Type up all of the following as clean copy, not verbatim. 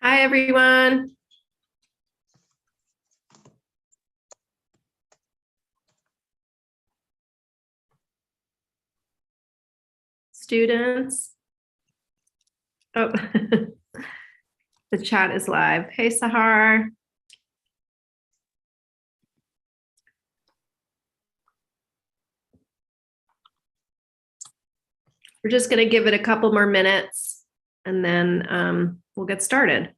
Hi, everyone. Students. Oh, the chat is live. Hey, Sahar. We're just going to give it a couple more minutes and then we'll get started.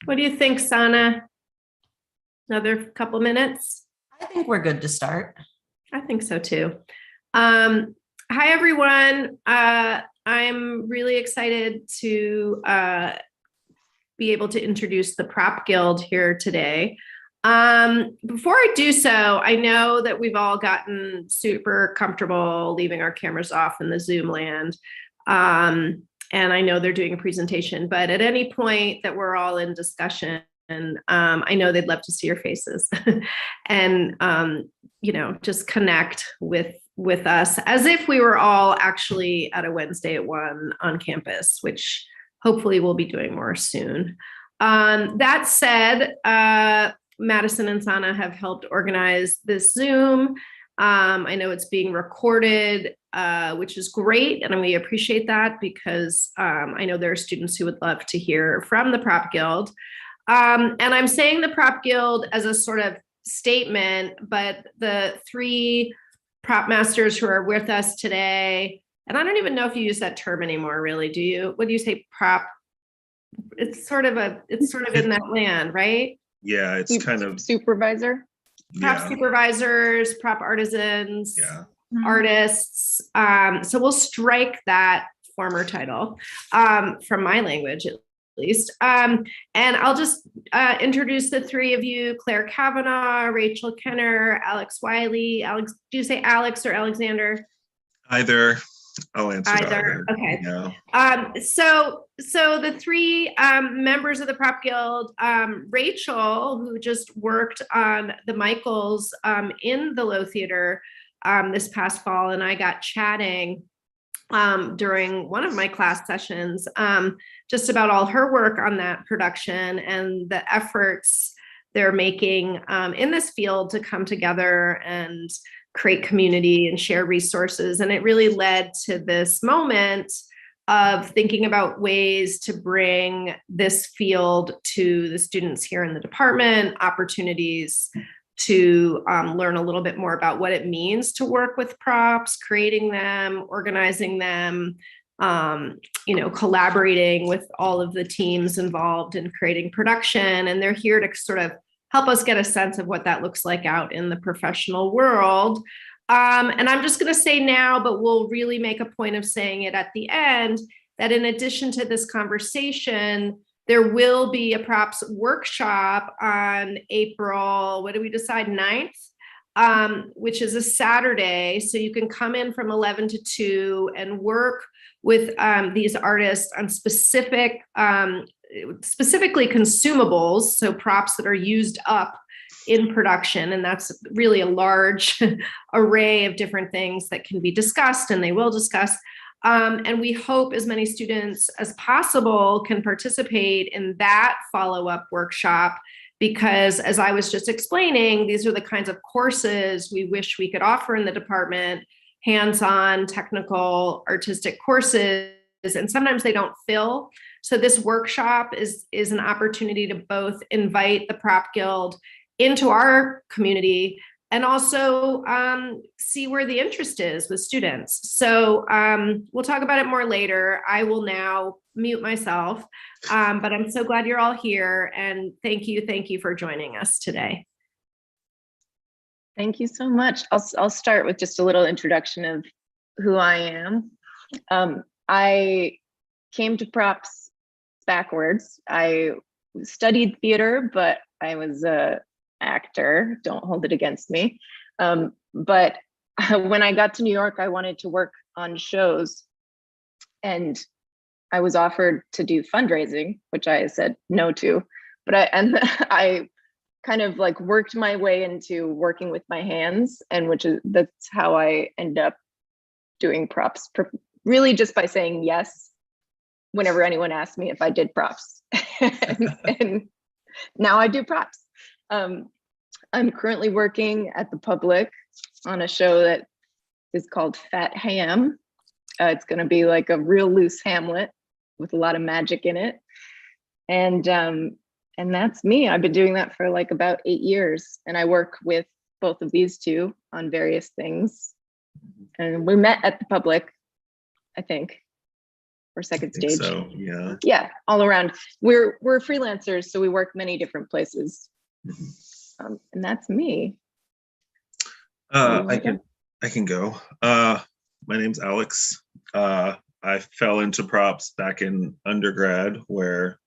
What do you think, Sana? Another couple minutes? I think we're good to start. I think so too. Hi, everyone. I'm really excited to be able to introduce the Prop Guild here today. Before I do so, I know that we've all gotten super comfortable leaving our cameras off in the Zoom land. And I know they're doing a presentation, but at any point that we're all in discussion, I know they'd love to see your faces and, just connect with us as if we were all actually at a Wednesday at 1 on campus, which hopefully we'll be doing more soon. That said, Madison and Sana have helped organize this Zoom. I know it's being recorded, which is great, and we appreciate that because I know there are students who would love to hear from the Prop Guild. And I'm saying the Prop Guild as a sort of statement, but the 3 prop masters who are with us today, and I don't even know if you use that term anymore, really, do you? What do you say, prop? It's sort of in that land, right? Yeah, it's kind of supervisor. Prop supervisors, prop artisans, artists. So we'll strike that former title from my language, at least. And I'll just introduce the 3 of you: Claire Kavanaugh, Rachel Kenner, Alex Wiley. Alex, do you say Alex or Alexander? Either. I'll answer either. Okay. Yeah. So the 3 members of the Prop Guild, Rachel, who just worked on the Michaels in the Low Theater this past fall, and I got chatting during one of my class sessions just about all her work on that production and the efforts they're making in this field to come together and create community and share resources. And it really led to this moment of thinking about ways to bring this field to the students here in the department, opportunities to learn a little bit more about what it means to work with props, creating them, organizing them, collaborating with all of the teams involved in creating production. And they're here to sort of help us get a sense of what that looks like out in the professional world. And I'm just going to say now, but we'll really make a point of saying it at the end, that in addition to this conversation, there will be a props workshop on April, what did we decide, 9th, which is a Saturday. So you can come in from 11 to 2 and work with these artists on specifically consumables, so props that are used up in production. And that's really a large array of different things that can be discussed, and they will discuss. And we hope as many students as possible can participate in that follow-up workshop, because as I was just explaining, these are the kinds of courses we wish we could offer in the department, hands-on, technical, artistic courses, and sometimes they don't fill. So this workshop is an opportunity to both invite the Prop Guild into our community and also see where the interest is with students. So we'll talk about it more later. I will now mute myself, but I'm so glad you're all here, and thank you for joining us today. Thank you so much. I'll start with just a little introduction of who I am. I came to props backwards. I studied theater, but I was a actor. Don't hold it against me. But when I got to New York, I wanted to work on shows, and I was offered to do fundraising, which I said no to. But I kind of like worked my way into working with my hands, and that's how I end up doing props, really just by saying yes whenever anyone asked me if I did props. and now I do props. I'm currently working at the Public on a show that is called Fat Ham. It's going to be like a real loose Hamlet with a lot of magic in it. And that's me. I've been doing that for like about 8 years, and I work with both of these two on various things. And we met at the Public, I think, or Second Stage. So yeah. Yeah, all around. We're freelancers, so we work many different places. And that's me. I can go. My name's Alex. I fell into props back in undergrad, where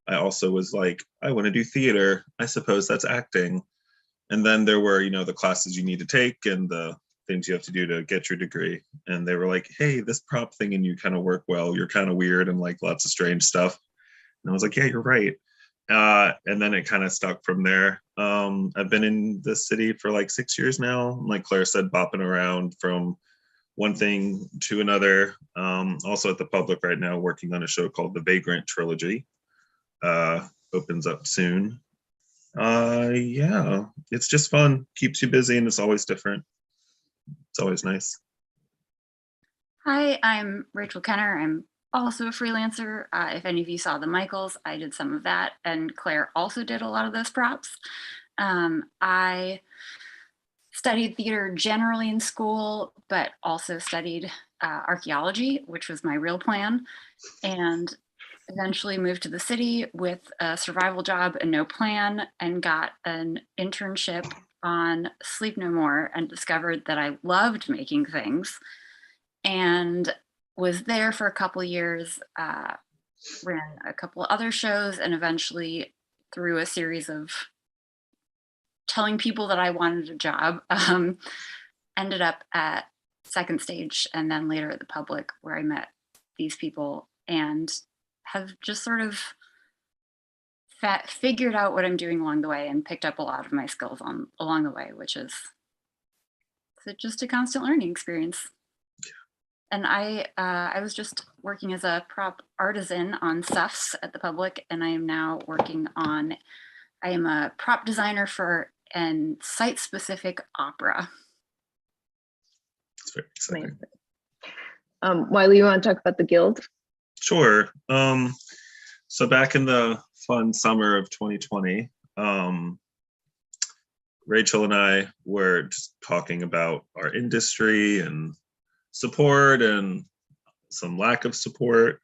I also was like, I want to do theater. I suppose that's acting. And then there were, the classes you need to take and the things you have to do to get your degree. And they were like, hey, this prop thing and you kind of work well. You're kind of weird and like lots of strange stuff. And I was like, yeah, you're right. And then it kind of stuck from there. I've been in the city for like 6 years now. Like Claire said, bopping around from one thing to another. Also at the Public right now, working on a show called The Vagrant Trilogy. Opens up soon. Yeah, it's just fun. Keeps you busy, and it's always different. It's always nice. Hi, I'm Rachel Kenner. I'm also a freelancer. If any of you saw the Michaels, I did some of that, and Claire also did a lot of those props. I studied theater generally in school, but also studied archaeology, which was my real plan, and eventually moved to the city with a survival job and no plan, and got an internship on Sleep No More and discovered that I loved making things, and was there for a couple of years, ran a couple of other shows, and eventually through a series of telling people that I wanted a job, ended up at Second Stage and then later at the Public, where I met these people and have just sort of figured out what I'm doing along the way and picked up a lot of my skills along the way, which is just a constant learning experience. And I was just working as a prop artisan on stuffs at the Public, and I am now working on, I am a prop designer for an site-specific opera. It's very exciting. Wiley, you want to talk about the Guild? Sure. So back in the fun summer of 2020, Rachel and I were just talking about our industry and support and some lack of support.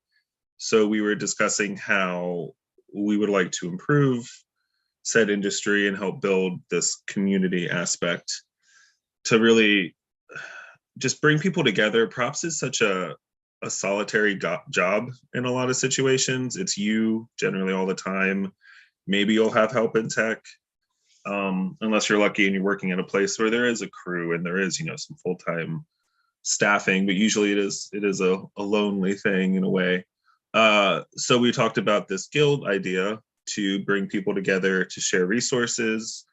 So we were discussing how we would like to improve said industry and help build this community aspect to really just bring people together. Props is such a solitary job in a lot of situations. It's you generally all the time. Maybe you'll have help in tech, unless you're lucky and you're working at a place where there is a crew and there is, some full-time staffing, but usually it is a lonely thing in a way. So we talked about this guild idea to bring people together, to share resources,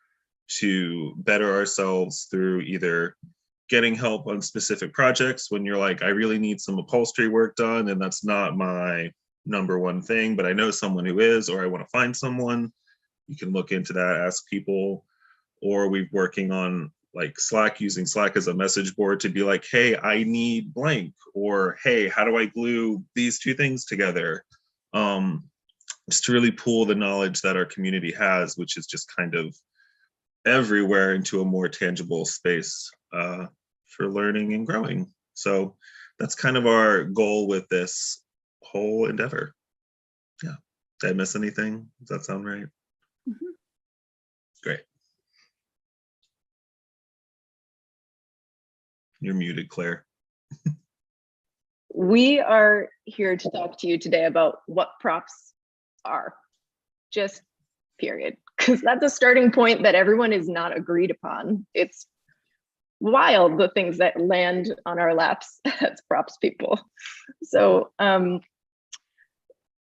to better ourselves through either getting help on specific projects when you're like, I really need some upholstery work done, and that's not my number one thing, but I know someone who is, or I want to find someone. You can look into that, ask people. Or we're working on like Slack, using Slack as a message board to be like, hey, I need blank, or hey, how do I glue these two things together? Just to really pool the knowledge that our community has, which is just kind of everywhere, into a more tangible space for learning and growing. So that's kind of our goal with this whole endeavor. Yeah. Did I miss anything? Does that sound right? Mhm. Great. You're muted, Claire. We are here to talk to you today about what props are, just period, because that's a starting point that everyone is not agreed upon. It's wild, the things that land on our laps as props people. So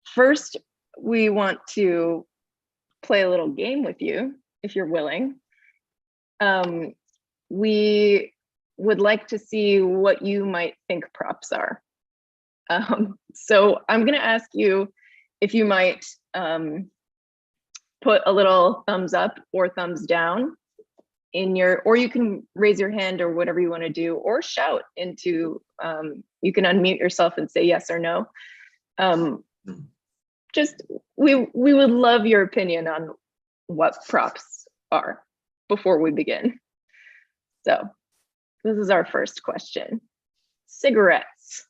first, we want to play a little game with you, if you're willing. We would like to see what you might think props are. So I'm going to ask you if you might put a little thumbs up or thumbs down in your, or you can raise your hand or whatever you want to do, or shout into, you can unmute yourself and say yes or no. Just, we would love your opinion on what props are before we begin. So this is our first question. Cigarettes.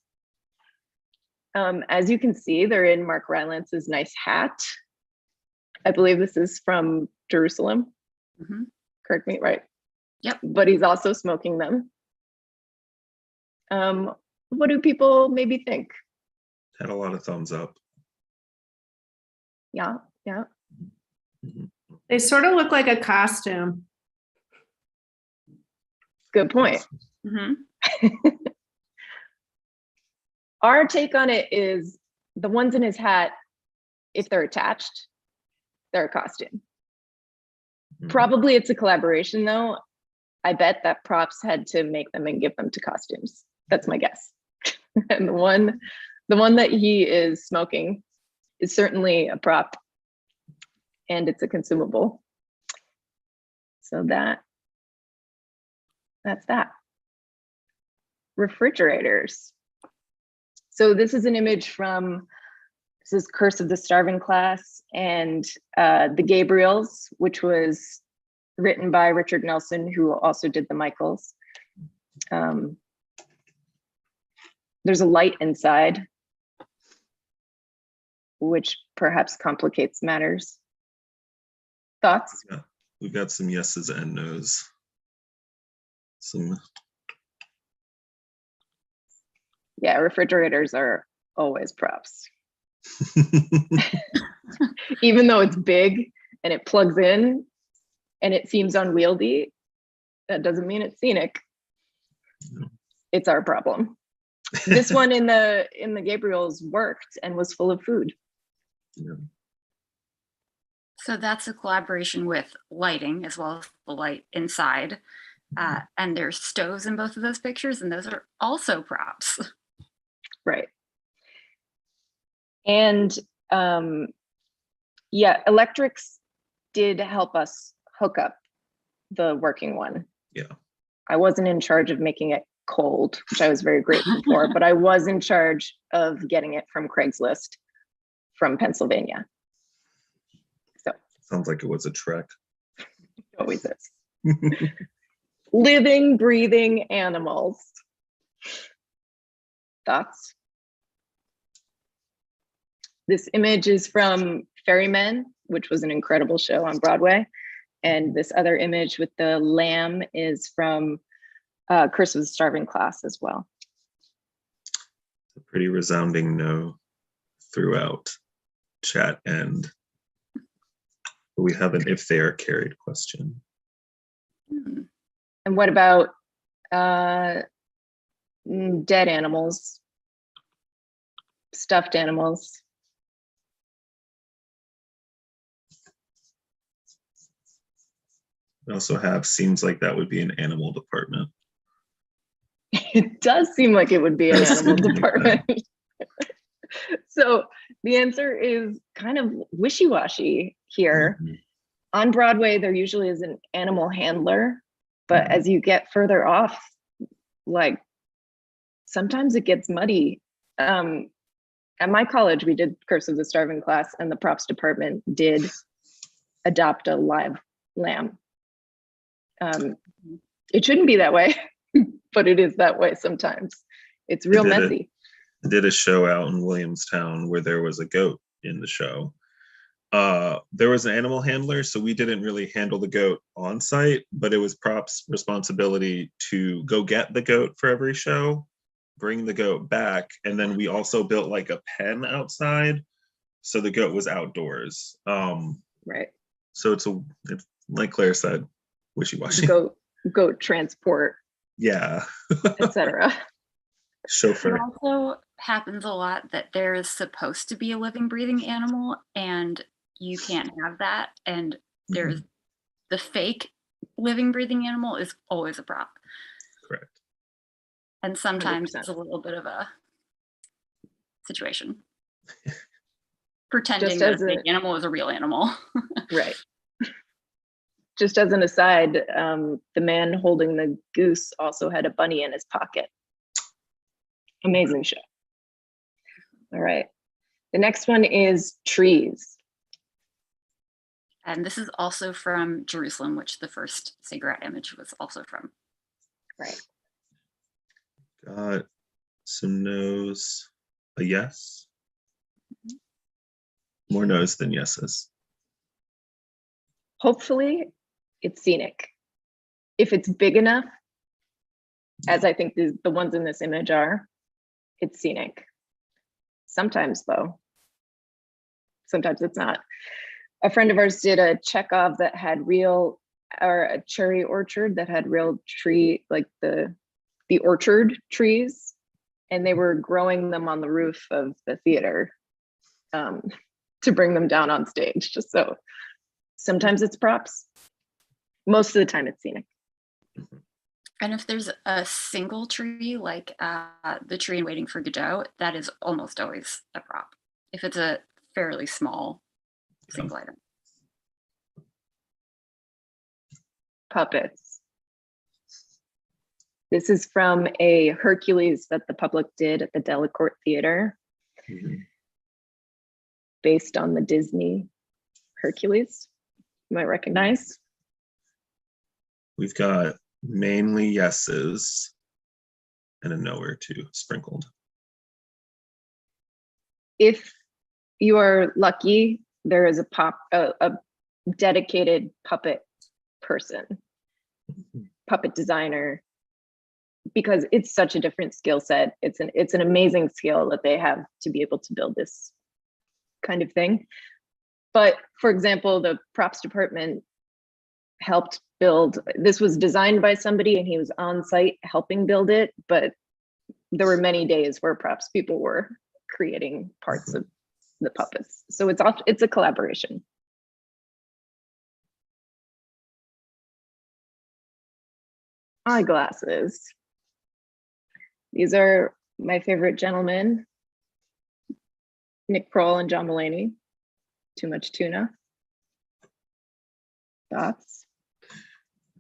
As you can see, they're in Mark Rylance's nice hat. I believe this is from Jerusalem. Mhm. Correct me, right? Yep. But he's also smoking them. What do people maybe think? Had a lot of thumbs up. Yeah, yeah. Mhm. They sort of look like a costume. Good point. Mhm. Our take on it is the ones in his hat, if they're attached, they're a costume. Mhm. Probably it's a collaboration though. I bet that props had to make them and give them to costumes. That's my guess. And the one that he is smoking is certainly a prop, and it's a consumable. So that's that. Refrigerators. So this is an image from, this is Curse of the Starving Class and the Gabriels, which was written by Richard Nelson, who also did the Michaels. There's a light inside, which perhaps complicates matters. Thoughts? We've got some yeses and nos. Some Yeah, refrigerators are always props. Even though it's big and it plugs in and it seems unwieldy, that doesn't mean it's scenic. It's our problem. This one in the Gabriels worked and was full of food. Yeah. So that's a collaboration with lighting as well as the light inside. And there's stoves in both of those pictures, and those are also props. Right. And yeah, electrics did help us hook up the working one. Yeah. I wasn't in charge of making it cold, which I was very grateful for, but I was in charge of getting it from Craigslist from Pennsylvania. So Sounds like it was a trek. it always is. Living, breathing animals. Thoughts? This image is from Ferrymen, which was an incredible show on Broadway. And this other image with the lamb is from Curse of the Starving Class as well. A pretty resounding no throughout chat end. We have an if they are carried question. Hmm. And what about dead animals, stuffed animals? We also have seems like that would be an animal department. It does seem like it would be an Does animal seem like that. department. So the answer is kind of wishy-washy here. Mhm. On Broadway, there usually is an animal handler, but Mhm. as you get further off, like sometimes it gets muddy. At my college, we did Curse of the Starving class, and the props department did adopt a live lamb. It shouldn't be that way, but it is that way sometimes. It's real did it. messy. I did a show out in Williamstown where there was a goat in the show. There was an animal handler, so we didn't really handle the goat on site, but it was props' responsibility to go get the goat for every show, bring the goat back, and then we also built like a pen outside, so the goat was outdoors. Right. So it's like Claire said, wishy-washy. Goat transport, Yeah, etc. It chauffeur. also happens a lot that there is supposed to be a living, breathing animal, and you can't have that. And there's the fake living, breathing animal is always a prop. Correct. And sometimes 100%. it's a little bit of a situation. Pretending Just that as a fake animal is a real animal. Right. Just as an aside, the man holding the goose also had a bunny in his pocket. Amazing show. All right. The next one is trees. And this is also from Jerusalem, which the first cigarette image was also from. Right. Got some no's. A yes. More no's than yeses. Hopefully it's scenic. If it's big enough, as I think the ones in this image are, it's scenic. Sometimes though, sometimes it's not. A friend of ours did a Chekhov that had a cherry orchard that had real tree, like the orchard trees, and they were growing them on the roof of the theater to bring them down on stage. Just so sometimes it's props. Most of the time it's scenic. And if there's a single tree, like the tree in Waiting for Godot, that is almost always a prop. If it's a fairly small single item. Puppets. This is from a Hercules that the public did at the Delacorte Theater, based on the Disney Hercules. You might recognize. We've got mainly yeses and a no or two sprinkled. If you are lucky, there is a dedicated puppet person, puppet designer, because it's such a different skill set. It's an amazing skill that they have to be able to build this kind of thing. But for example, the props department helped build, this was designed by somebody and he was on site helping build it, but there were many days where props people were creating parts of the puppets. So it's a collaboration. Eyeglasses. These are my favorite gentlemen, Nick Kroll and John Mulaney. Too much tuna. Thoughts?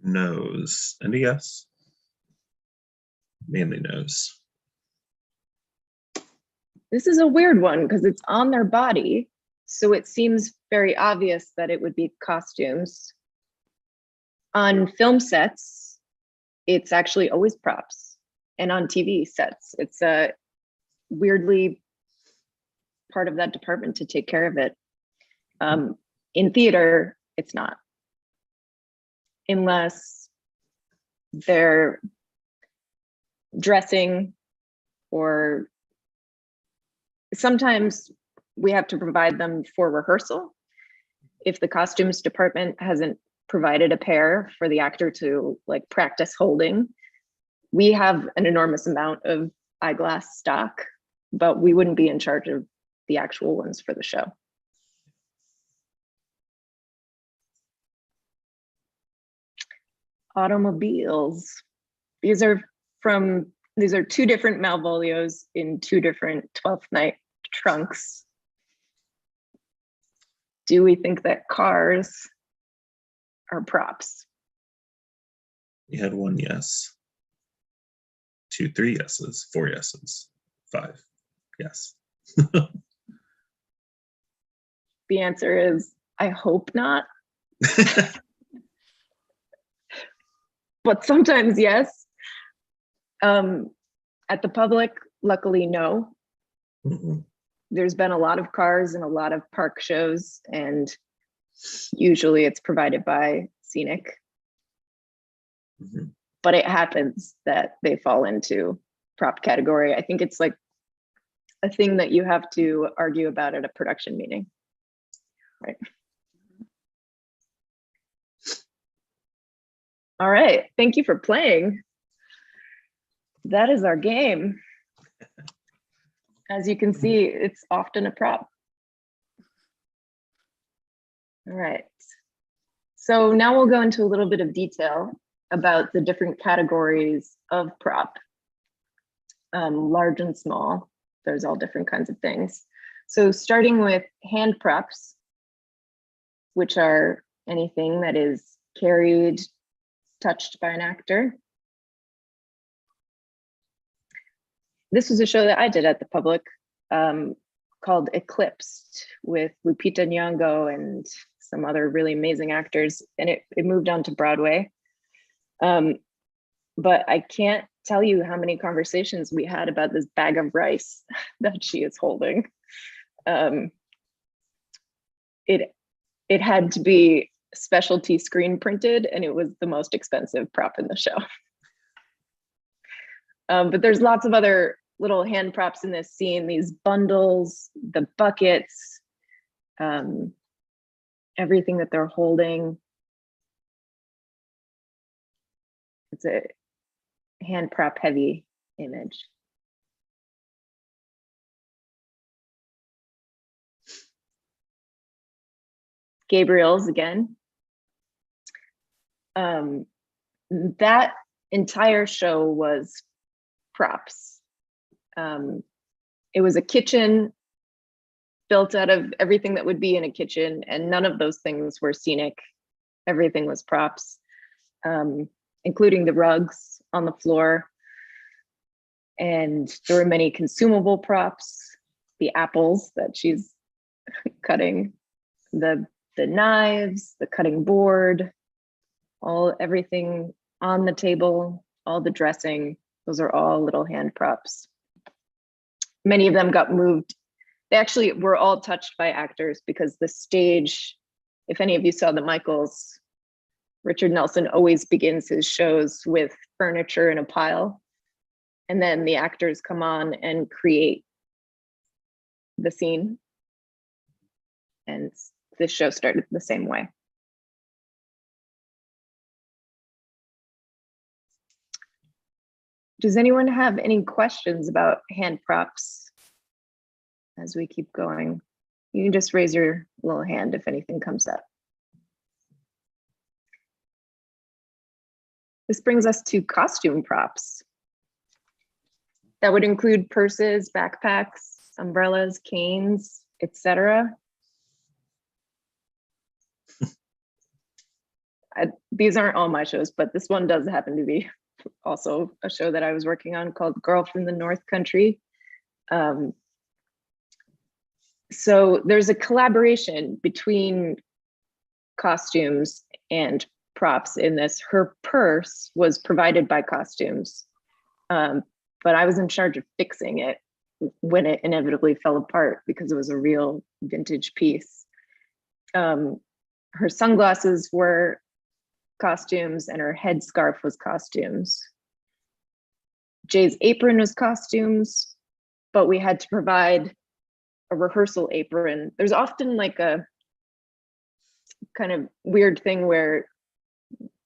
No's and a yes. Mainly no's. This is a weird one because it's on their body, so it seems very obvious that it would be costumes. On film sets, it's actually always props, and on TV sets, it's a weirdly part of that department to take care of it. In theater, it's not, unless they're dressing, or sometimes we have to provide them for rehearsal. If the costumes department hasn't provided a pair for the actor to like practice holding, we have an enormous amount of eyeglass stock, but we wouldn't be in charge of the actual ones for the show. Automobiles. These are from These are two different Malvolios in two different 12th Night trunks. Do we think that cars are props? You had 1 yes. 2, 3 yeses, 4 yeses, 5 yes. The answer is, I hope not. But sometimes yes. At the public, luckily, no. Mhm. There's been a lot of cars and a lot of park shows, and usually it's provided by Scenic. Mhm. But it happens that they fall into prop category. I think it's like a thing that you have to argue about at a production meeting, right? All right, thank you for playing. That is our game. As you can see, it's often a prop. All right. So now we'll go into a little bit of detail about the different categories of prop. Large and small, there's all different kinds of things. So starting with hand props, which are anything that is carried, touched by an actor. This was a show that I did at the public called Eclipsed with Lupita Nyong'o and some other really amazing actors, and it moved on to Broadway. But I can't tell you how many conversations we had about this bag of rice that she is holding. It had to be specialty screen printed, and it was the most expensive prop in the show. But there's lots of other little hand props in this scene, these bundles, the buckets, everything that they're holding. It's a hand prop heavy image. Gabriel's again. That entire show was props. It was a kitchen built out of everything that would be in a kitchen, and none of those things were scenic. Everything was props, including the rugs on the floor. And there were many consumable props, the apples that she's cutting, the knives, the cutting board, everything on the table, all the dressing. Those are all little hand props. Many of them got moved. They actually were all touched by actors, because the stage, if any of you saw the Michaels, Richard Nelson always begins his shows with furniture in a pile. And then the actors come on and create the scene. And this show started the same way. Does anyone have any questions about hand props as we keep going? You can just raise your little hand if anything comes up. This brings us to costume props. That would include purses, backpacks, umbrellas, canes, etc. These aren't all my shows, but this one does happen to be also a show that I was working on called Girl from the North Country. So there's a collaboration between costumes and props in this. Her purse was provided by costumes, but I was in charge of fixing it when it inevitably fell apart because it was a real vintage piece. Her sunglasses were costumes and her headscarf was costumes. Jay's apron was costumes, but we had to provide a rehearsal apron. There's often like a kind of weird thing where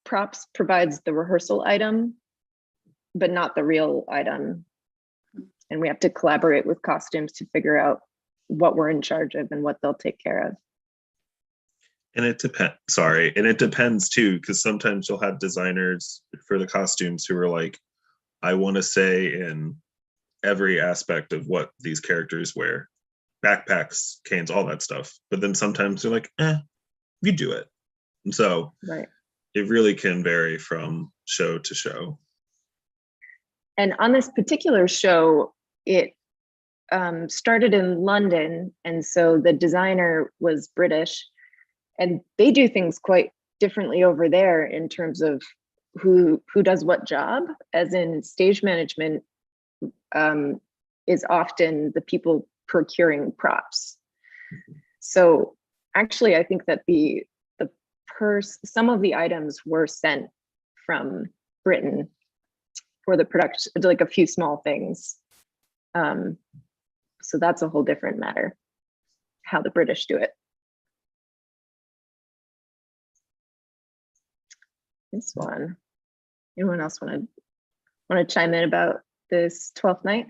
props provides the rehearsal item, but not the real item. And we have to collaborate with costumes to figure out what we're in charge of and what they'll take care of. And it depends too, because sometimes you'll have designers for the costumes who are like, I want to say, in every aspect of what these characters wear. Backpacks, canes, all that stuff. But then sometimes they're like, you do it. And so Right. it really can vary from show to show. And on this particular show, it started in London, and so the designer was British, and they do things quite differently over there in terms of who does what job, as in stage management is often the people procuring props. So actually, I think that some of the items were sent from Britain for the production, like a few small things. So that's a whole different matter, how the British do it. This one, anyone else want to chime in about this 12th night?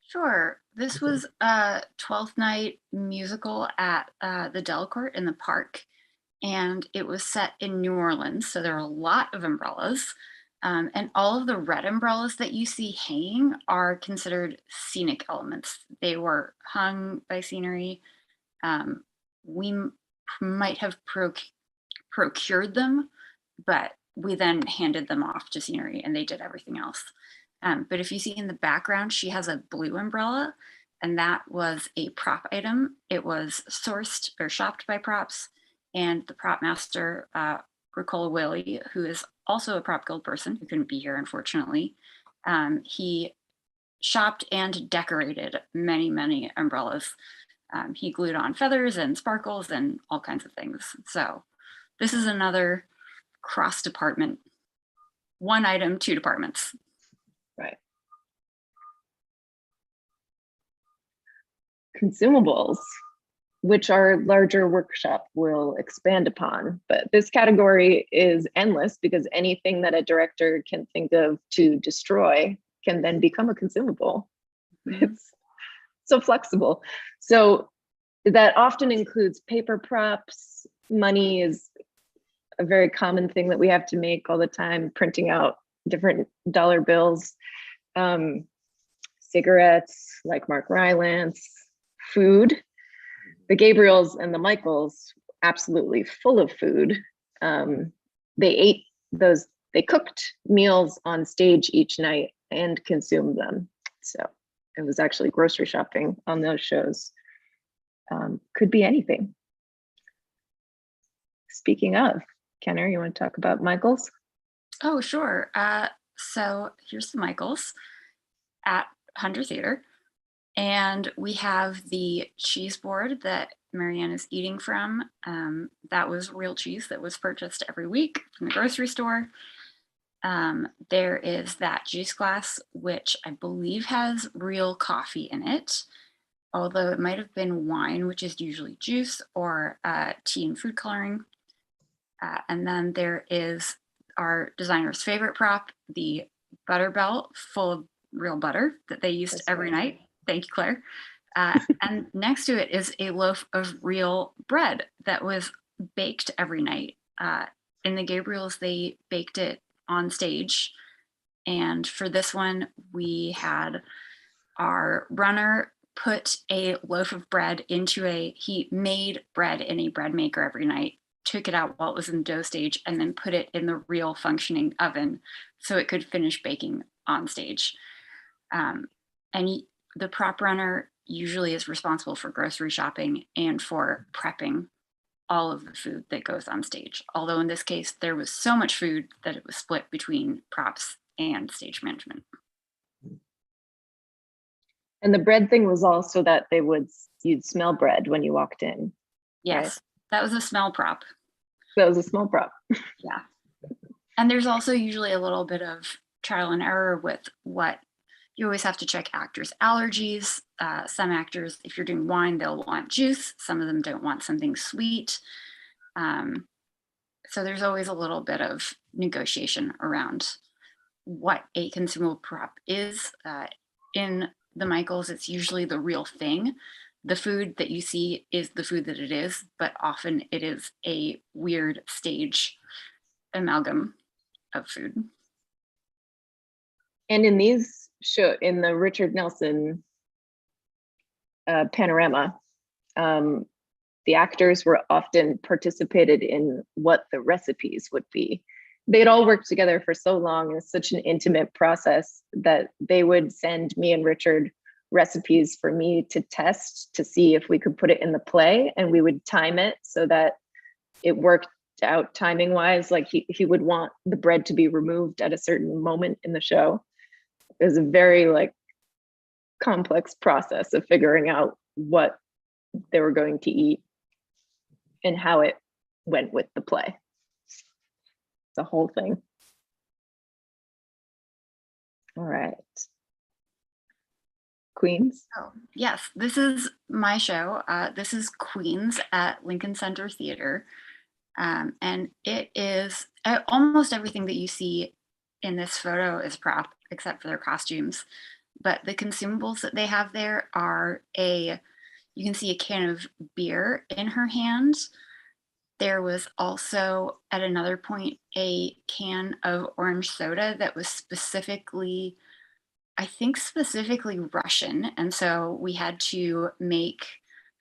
Sure. This was a 12th night musical at the Delacorte in the park, and it was set in New Orleans. So there are a lot of umbrellas, and all of the red umbrellas that you see hanging are considered scenic elements. They were hung by scenery. We might have procured them, but we then handed them off to scenery and they did everything else. But if you see in the background, she has a blue umbrella, and that was a prop item. It was sourced or shopped by props, and the prop master, Ricola Whaley, who is also a prop guild person who couldn't be here, unfortunately, he shopped and decorated many, many umbrellas. He glued on feathers and sparkles and all kinds of things. So this is another cross-department, one item, two departments. Right. Consumables, which our larger workshop will expand upon. But this category is endless because anything that a director can think of to destroy can then become a consumable. It's so flexible. So that often includes paper props. Money is a very common thing that we have to make all the time, printing out different dollar bills, cigarettes like Mark Rylance, food. The Gabriels and the Michaels, absolutely full of food. They cooked meals on stage each night and consumed them. So it was actually grocery shopping on those shows. Could be anything. Speaking of, Kenner, you want to talk about Michaels? Oh, sure. So here's the Michaels at Hunter Theater. And we have the cheese board that Marianne is eating from. That was real cheese that was purchased every week from the grocery store. There is that juice glass, which I believe has real coffee in it, although it might have been wine, which is usually juice, or tea and food coloring. And then there is our designer's favorite prop, the butter belt full of real butter that they used every night. Thank you, Claire. And next to it is a loaf of real bread that was baked every night. In the Gabriels, they baked it on stage. And for this one, we had our runner put a loaf of bread he made bread in a bread maker every night, took it out while it was in the dough stage, and then put it in the real functioning oven so it could finish baking on stage. The prop runner usually is responsible for grocery shopping and for prepping all of the food that goes on stage. Although in this case, there was so much food that it was split between props and stage management. And the bread thing was also that you'd smell bread when you walked in. Yes, right? That was a smell prop. That was a small prop. Yeah. And there's also usually a little bit of trial and error with what you always have to check actors' allergies. Some actors, if you're doing wine, they'll want juice. Some of them don't want something sweet. So there's always a little bit of negotiation around what a consumable prop is. In the Michaels, it's usually the real thing. The food that you see is the food that it is, but often it is a weird stage amalgam of food. And in these in the Richard Nelson panorama, the actors were often participated in what the recipes would be. They'd all worked together for so long. It's such an intimate process that they would send me and Richard recipes for me to test to see if we could put it in the play, and we would time it so that it worked out timing wise. Like he would want the bread to be removed at a certain moment in the show. It was a very like complex process of figuring out what they were going to eat and how it went with the play. The whole thing. All right. Queens. Oh, yes, this is my show. This is Queens at Lincoln Center Theater. And it is almost everything that you see in this photo is prop, except for their costumes. But the consumables that they have there are you can see a can of beer in her hand. There was also at another point a can of orange soda that was specifically, I think specifically Russian. And so we had to make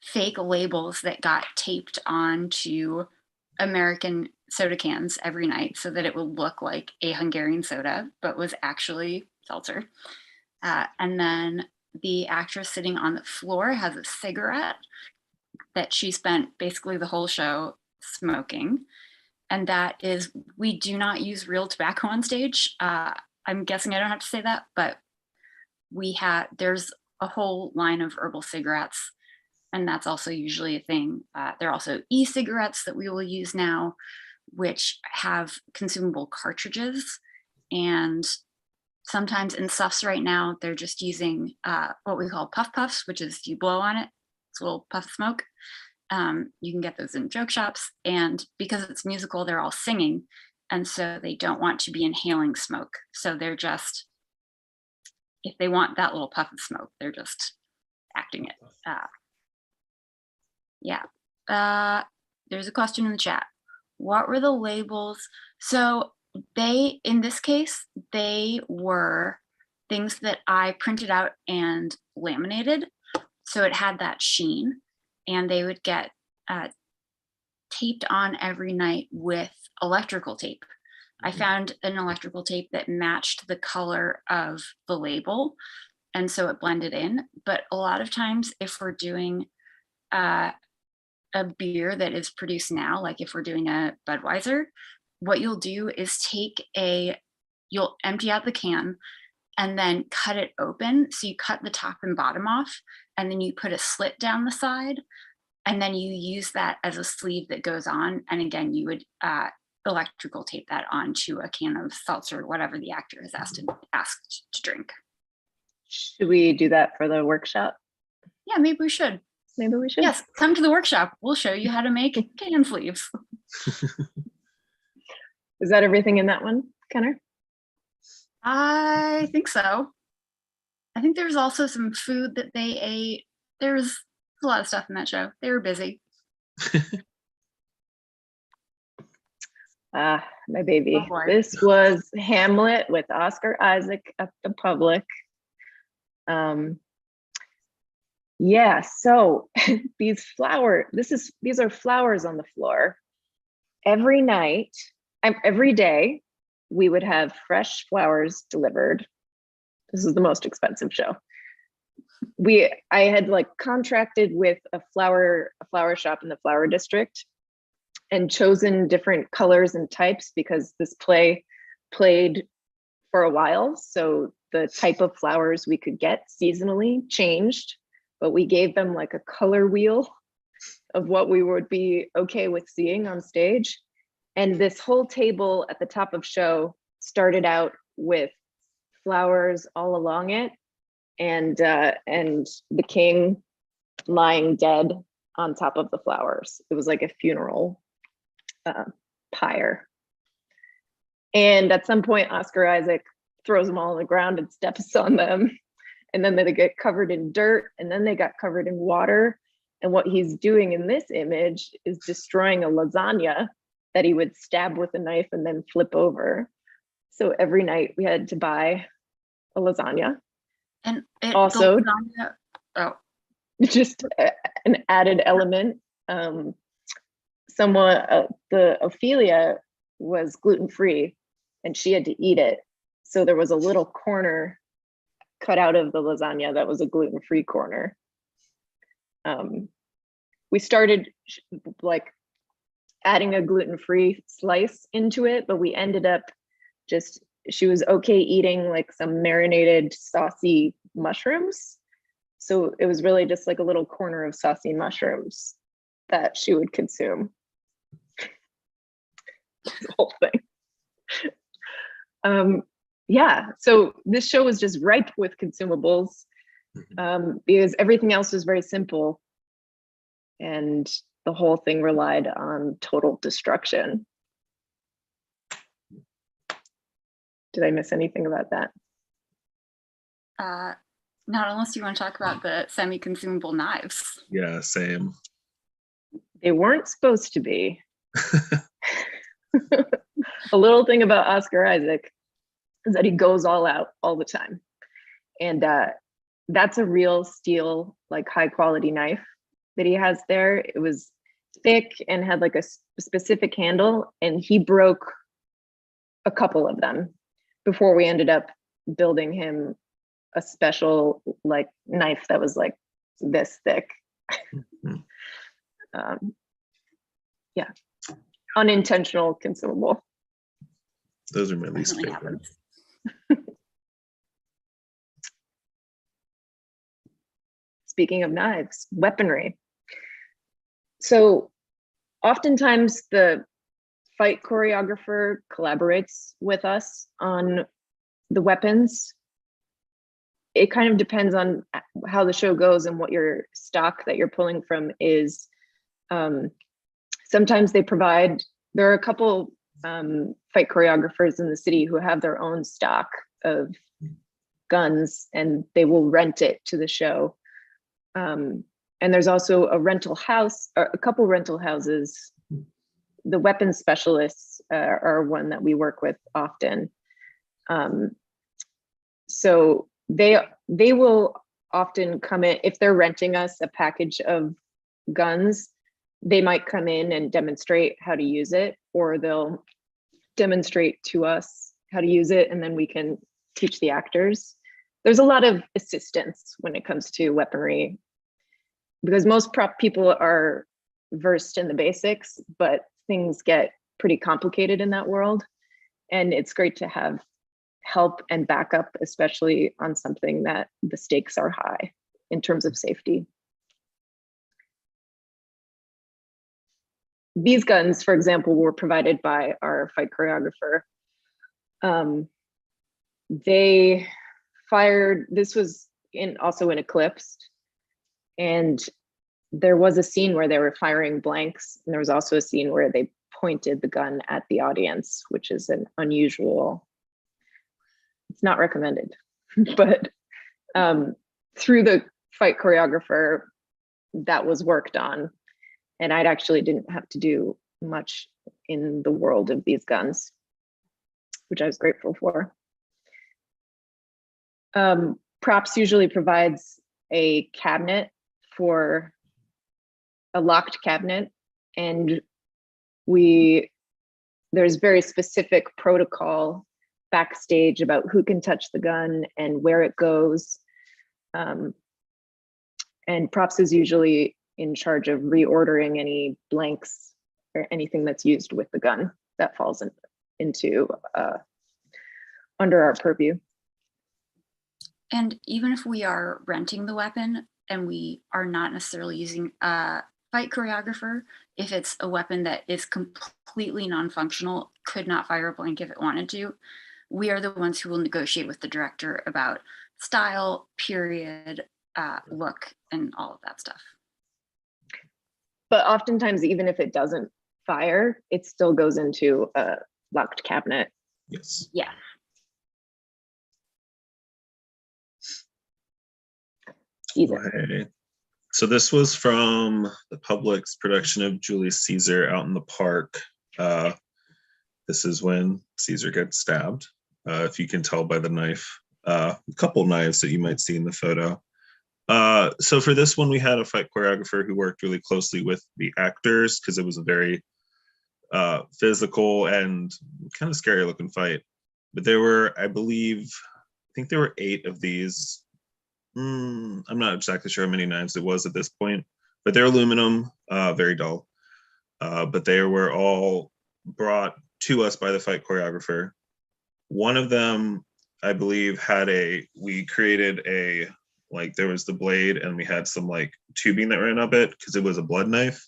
fake labels that got taped onto American soda cans every night so that it would look like a Hungarian soda, but was actually seltzer. And then the actress sitting on the floor has a cigarette that she spent basically the whole show smoking. And that is, we do not use real tobacco on stage. I'm guessing I don't have to say that, but there's a whole line of herbal cigarettes, and that's also usually a thing. There are also e-cigarettes that we will use now, which have consumable cartridges. And sometimes in stuffs right now, they're just using what we call puff puffs, which is you blow on it, it's a little puff of smoke. You can get those in joke shops, and because it's musical, they're all singing, and so they don't want to be inhaling smoke. So they're just, if they want that little puff of smoke, they're just acting it. There's a question in the chat. What were the labels? So in this case, they were things that I printed out and laminated. So it had that sheen, and they would get taped on every night with electrical tape. I found an electrical tape that matched the color of the label, and so it blended in. But a lot of times, if we're doing a beer that is produced now, like if we're doing a Budweiser, what you'll do is you'll empty out the can and then cut it open. So you cut the top and bottom off, and then you put a slit down the side, and then you use that as a sleeve that goes on. And again, you would electrical tape that onto a can of seltzer, whatever the actor has asked to drink. Should we do that for the workshop? Yeah, maybe we should. Maybe we should. Yes, come to the workshop. We'll show you how to make can sleeves. Is that everything in that one, Kenner? I think so. I think there's also some food that they ate. There's a lot of stuff in that show. They were busy. My baby. Oh, this was Hamlet with Oscar Isaac at the Public. Yeah, so these are flowers on the floor. Every night, every day, we would have fresh flowers delivered. This is the most expensive show. I had like contracted with a flower shop in the flower district and chosen different colors and types because this play played for a while. So the type of flowers we could get seasonally changed, but we gave them like a color wheel of what we would be okay with seeing on stage. And this whole table at the top of show started out with flowers all along it, and the king lying dead on top of the flowers. It was like a funeral pyre. And at some point, Oscar Isaac throws them all on the ground and steps on them. And then they get covered in dirt, and then they got covered in water. And what he's doing in this image is destroying a lasagna that he would stab with a knife and then flip over. So every night we had to buy a lasagna. And the Also- lasagna- oh, Just an added element. The Ophelia was gluten-free and she had to eat it. So there was a little corner cut out of the lasagna that was a gluten-free corner. We started like adding a gluten-free slice into it, but we ended up she was okay eating like some marinated saucy mushrooms. So it was really just like a little corner of saucy mushrooms that she would consume. The whole thing. Yeah, so this show was just ripe with consumables because everything else was very simple and the whole thing relied on total destruction. Did I miss anything about that? not unless you want to talk about the semi-consumable knives. Yeah, same. They weren't supposed to be. A little thing about Oscar Isaac is that he goes all out all the time. And that's a real steel, like high quality knife that he has there. It was thick and had like a specific handle, and he broke a couple of them before we ended up building him a special like knife that was like this thick. Yeah, unintentional consumable. Those are my least Definitely favorite. happens. Speaking of knives, weaponry. So oftentimes the fight choreographer collaborates with us on the weapons. It kind of depends on how the show goes and what your stock that you're pulling from is. Sometimes they provide, there are a couple fight choreographers in the city who have their own stock of guns and they will rent it to the show. And there's also a rental house, or a couple rental houses. The weapons specialists are one that we work with often. So they will often come in, if they're renting us a package of guns, they might come in and demonstrate how to use it, or they'll demonstrate to us how to use it, and then we can teach the actors. There's a lot of assistance when it comes to weaponry, because most prop people are versed in the basics, but things get pretty complicated in that world. And it's great to have help and backup, especially on something that the stakes are high in terms of safety. These guns, for example, were provided by our fight choreographer. They fired, this was also in Eclipsed, and there was a scene where they were firing blanks, and there was also a scene where they pointed the gun at the audience, which is an unusual, it's not recommended, but through the fight choreographer, that was worked on. And I actually didn't have to do much in the world of these guns, which I was grateful for. Props usually provides a cabinet, for a locked cabinet, and there's very specific protocol backstage about who can touch the gun and where it goes. And props is usually in charge of reordering any blanks or anything that's used with the gun that falls into under our purview. And even if we are renting the weapon and we are not necessarily using a fight choreographer, if it's a weapon that is completely non-functional, could not fire a blank if it wanted to, we are the ones who will negotiate with the director about style, period, look, and all of that stuff. But oftentimes, even if it doesn't fire, it still goes into a locked cabinet. Yes. Yeah. Okay. So this was from the Public's production of Julius Caesar out in the park. This is when Caesar gets stabbed, if you can tell by the knife. a couple knives that you might see in the photo. So for this one, we had a fight choreographer who worked really closely with the actors because it was a very physical and kind of scary looking fight. But there were, I think there were 8 of these. I'm not exactly sure how many knives it was at this point, but they're aluminum, very dull. But they were all brought to us by the fight choreographer. One of them, I believe, we created there was the blade and we had some like tubing that ran up it because it was a blood knife.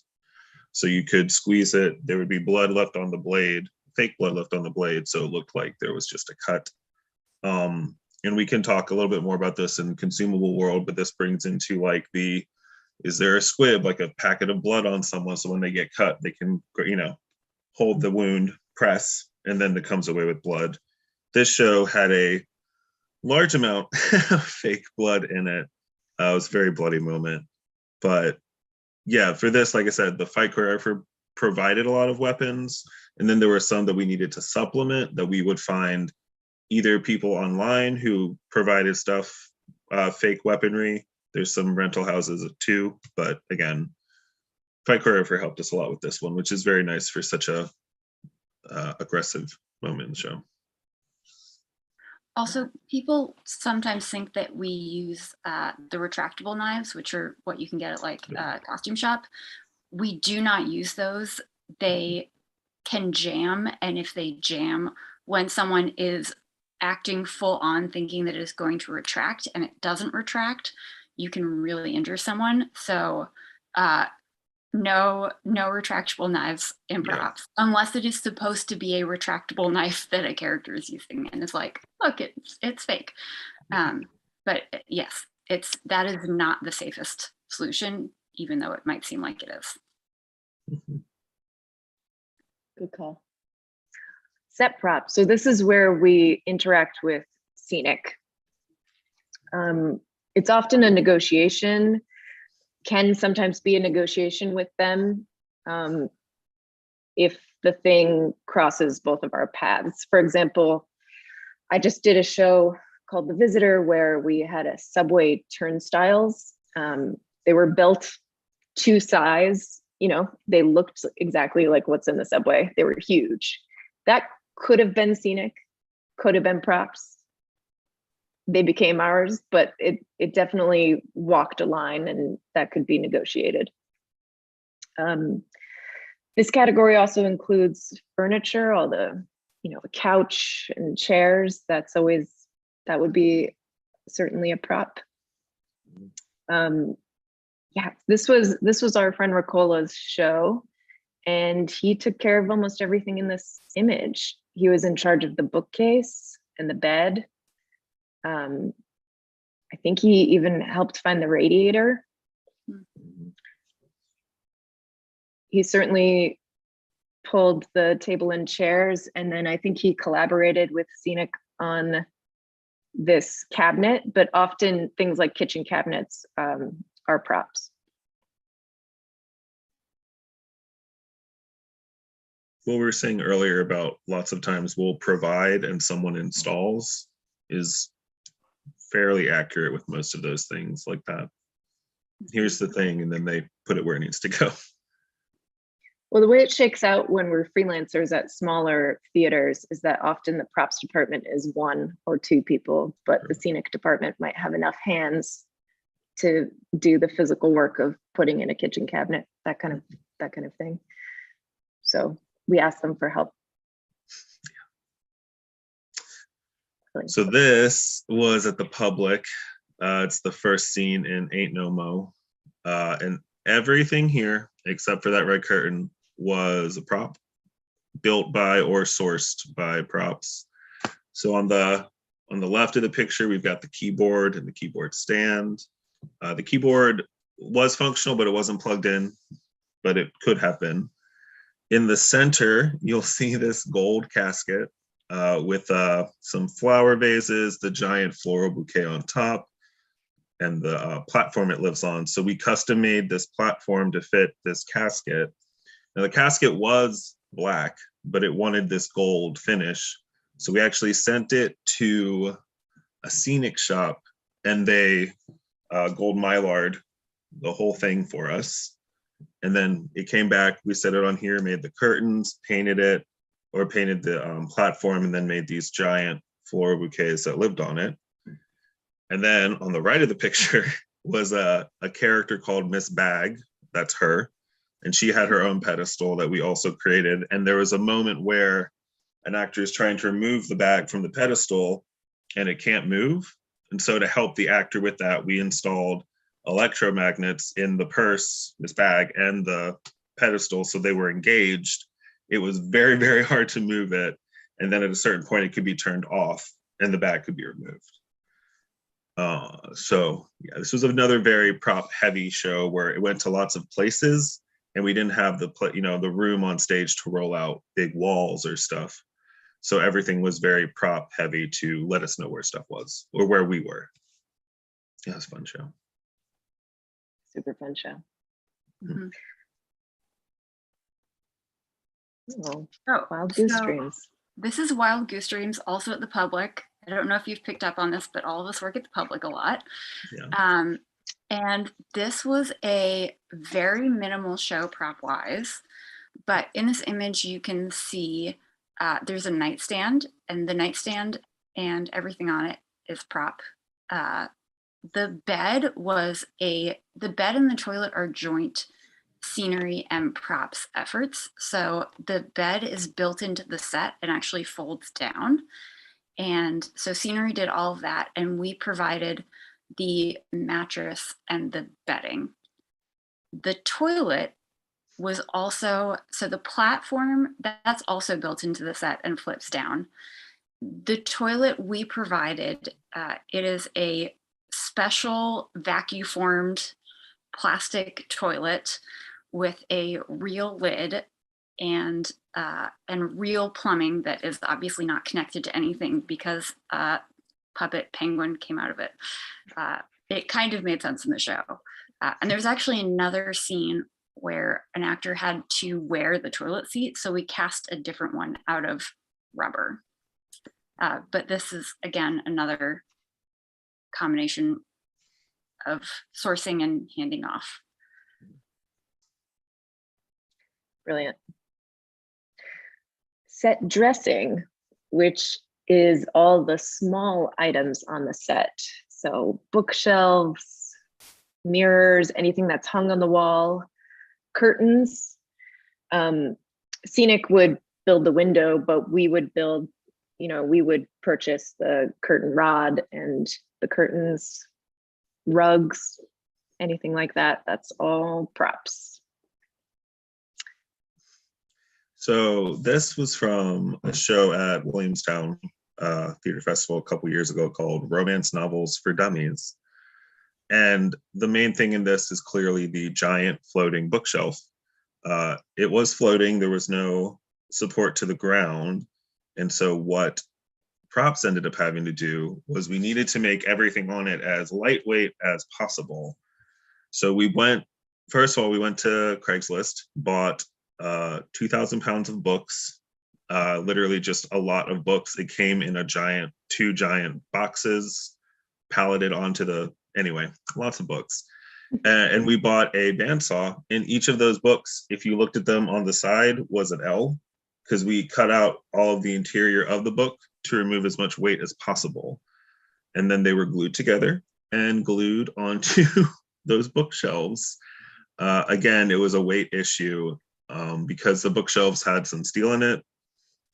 So you could squeeze it. There would be blood left on the blade, fake blood left on the blade. So it looked like there was just a cut. And we can talk a little bit more about this in consumable world, but this brings into like is there a squib, like a packet of blood on someone? So when they get cut, they can, hold the wound, press, and then it comes away with blood. This show had a large amount of fake blood in it. It was a very bloody moment. But yeah, for this, like I said, the fight choreographer provided a lot of weapons. And then there were some that we needed to supplement that we would find either people online who provided stuff, fake weaponry. There's some rental houses too. But again, fight choreographer helped us a lot with this one, which is very nice for such a aggressive moment in the show. Also, people sometimes think that we use the retractable knives, which are what you can get at like a costume shop. We do not use those. They can jam. And if they jam, when someone is acting full on thinking that it is going to retract and it doesn't retract, you can really injure someone. So no retractable knives in props, unless it is supposed to be a retractable knife that a character is using and it's like, look, it's fake. But yes, that is not the safest solution, even though it might seem like it is. Good call. Set props. So this is where we interact with scenic. It's often a negotiation, can sometimes be a negotiation with them if the thing crosses both of our paths. For example, I just did a show called The Visitor where we had a subway turnstiles. They were built to size, they looked exactly like what's in the subway. They were huge. That could have been scenic, could have been props. They became ours, but it definitely walked a line and that could be negotiated. This category also includes furniture, all the, a couch and chairs. That would be certainly a prop. This was our friend Ricola's show, and he took care of almost everything in this image. He was in charge of the bookcase and the bed. I think he even helped find the radiator. He certainly pulled the table and chairs, and then I think he collaborated with Scenic on this cabinet, but often things like kitchen cabinets are props. What we were saying earlier about lots of times we'll provide and someone installs is fairly accurate with most of those things like that. Here's the thing, and then they put it where it needs to go. Well, the way it shakes out when we're freelancers at smaller theaters is that often the props department is 1 or 2 people, but the scenic department might have enough hands to do the physical work of putting in a kitchen cabinet, that kind of thing. So we ask them for help. So this was at the Public. It's the first scene in Ain't No Mo. And everything here, except for that red curtain, was a prop built by or sourced by props. So on the left of the picture, we've got the keyboard and the keyboard stand. The keyboard was functional, but it wasn't plugged in, but it could have been. In the center, you'll see this gold casket with some flower vases, the giant floral bouquet on top, and the platform it lives on. So we custom made this platform to fit this casket. Now the casket was black, but it wanted this gold finish. So we actually sent it to a scenic shop, and they gold mylard the whole thing for us. And then it came back, we set it on here, made the curtains, painted it, or painted the platform, and then made these giant floral bouquets that lived on it. And then on the right of the picture was a character called Miss Bag. That's her. And she had her own pedestal that we also created. And there was a moment where an actor is trying to remove the bag from the pedestal and it can't move. And so to help the actor with that, we installed electromagnets in the purse, this bag, and the pedestal, so they were engaged. It was very, very hard to move it. And then at a certain point, it could be turned off and the bag could be removed. So yeah, this was another very prop heavy show where it went to lots of places and we didn't have the room on stage to roll out big walls or stuff. So everything was very prop heavy to let us know where stuff was or where we were. Yeah, it was a fun show. Super fun show. Mhm. Oh, Oh, Wild Goose so Dreams. this is Wild Goose Dreams, also at the Public. I don't know if you've picked up on this, but all of us work at the Public a lot. Yeah. And this was a very minimal show prop wise, but in this image you can see there's a nightstand, and the nightstand and everything on it is prop. The bed and the toilet are joint scenery and props efforts. So the bed is built into the set and actually folds down. And so scenery did all of that, and we provided the mattress and the bedding. The toilet was also, so the platform, that's also built into the set and flips down. The toilet we provided, it is a special vacuum formed plastic toilet with a real lid and real plumbing that is obviously not connected to anything because puppet penguin came out of it. It kind of made sense in the show. And there's actually another scene where an actor had to wear the toilet seat, so we cast a different one out of rubber. But this is, again, another combination of sourcing and handing off. Brilliant. Set dressing, which is all the small items on the set. So bookshelves, mirrors, anything that's hung on the wall, curtains. Scenic would build the window, but we would build, we would purchase the curtain rod and the curtains, rugs, anything like that. That's all props. So this was from a show at Williamstown Theater Festival a couple years ago called Romance Novels for Dummies. And the main thing in this is clearly the giant floating bookshelf. It was floating, there was no support to the ground. And so what props ended up having to do was we needed to make everything on it as lightweight as possible. So we went to Craigslist, bought 2,000 pounds of books, literally just a lot of books. It came in two giant boxes, palleted onto lots of books. And we bought a bandsaw. In each of those books, if you looked at them on the side, was an L, because we cut out all of the interior of the book to remove as much weight as possible. And then they were glued together and glued onto those bookshelves. Again, it was a weight issue because the bookshelves had some steel in it.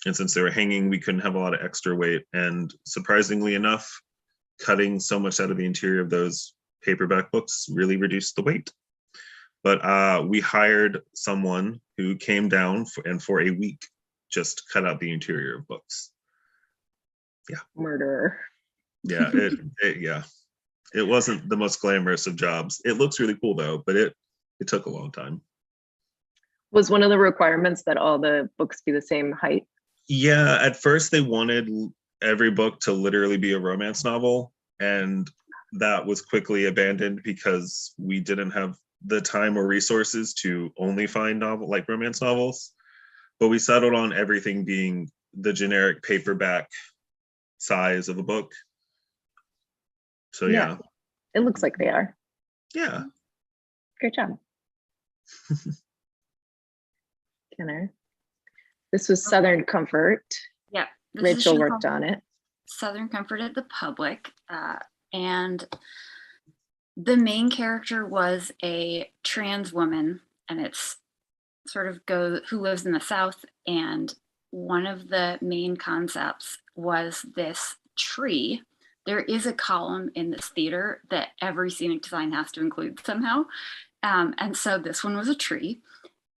And since they were hanging, we couldn't have a lot of extra weight. And surprisingly enough, cutting so much out of the interior of those paperback books really reduced the weight. But we hired someone who came down for a week just cut out the interior of books. Yeah. Murderer. Yeah, it wasn't the most glamorous of jobs. It looks really cool though, but it took a long time. Was one of the requirements that all the books be the same height? Yeah, at first they wanted every book to literally be a romance novel, and that was quickly abandoned because we didn't have the time or resources to only find romance novels. But we settled on everything being the generic paperback size of a book. So yeah. It looks like they are. Yeah. Great job. Kenner. This was Southern Comfort. Yeah. This is a Rachel show worked called on it. Southern Comfort at the Public. And the main character was a trans woman, and it's sort of who lives in the South. And one of the main concepts was this tree. There is a column in this theater that every scenic design has to include somehow. And so this one was a tree.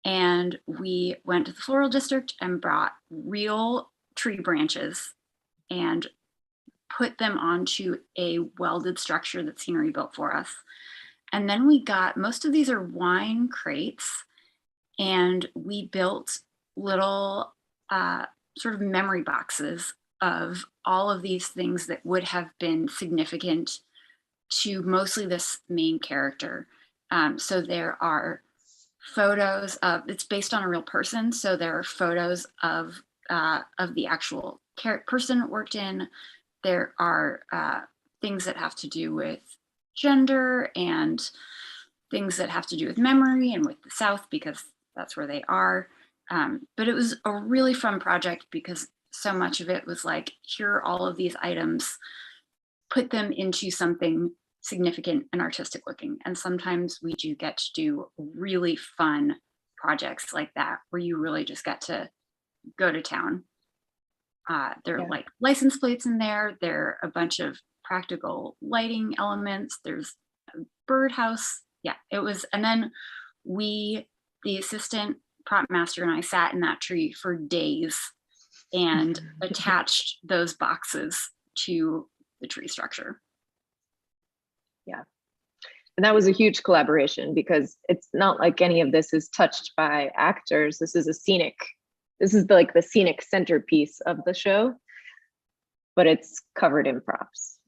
And we went to the floral district and brought real tree branches and put them onto a welded structure that Scenery built for us. And then we got, most of these are wine crates, and we built little sort of memory boxes of all of these things that would have been significant to mostly this main character. So there are photos of, it's based on a real person. So there are photos of the actual person it worked in. There are things that have to do with gender and things that have to do with memory and with the South, because that's where they are. But it was a really fun project because so much of it was like, here are all of these items, put them into something significant and artistic looking. And sometimes we do get to do really fun projects like that, where you really just get to go to town. There are like license plates in there. There are a bunch of practical lighting elements. There's a birdhouse. Yeah, it was. And then the assistant prop master and I sat in that tree for days and attached those boxes to the tree structure. Yeah. And that was a huge collaboration because it's not like any of this is touched by actors. This is like the scenic centerpiece of the show, but it's covered in props.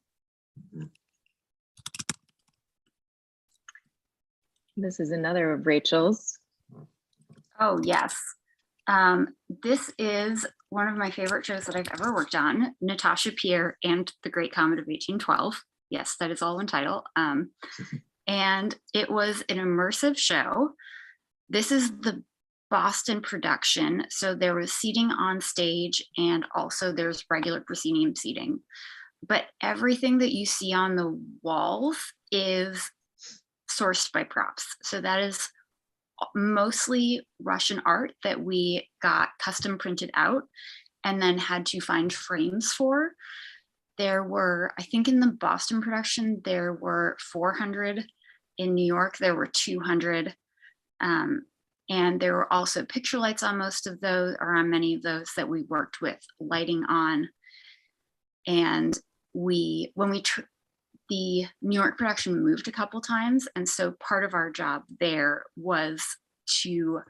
This is another of Rachel's. Oh, yes. This is one of my favorite shows that I've ever worked on, Natasha, Pierre, and the Great Comet of 1812. Yes, that is all one title. And it was an immersive show. This is the Boston production. So there was seating on stage, and also there's regular proscenium seating. But everything that you see on the walls is sourced by props. So that is mostly Russian art that we got custom printed out and then had to find frames for. There were, I think in the Boston production, there were 400. In New York, there were 200. And there were also picture lights on most of those, or on many of those, that we worked with lighting on. And the New York production moved a couple times. And so part of our job there was to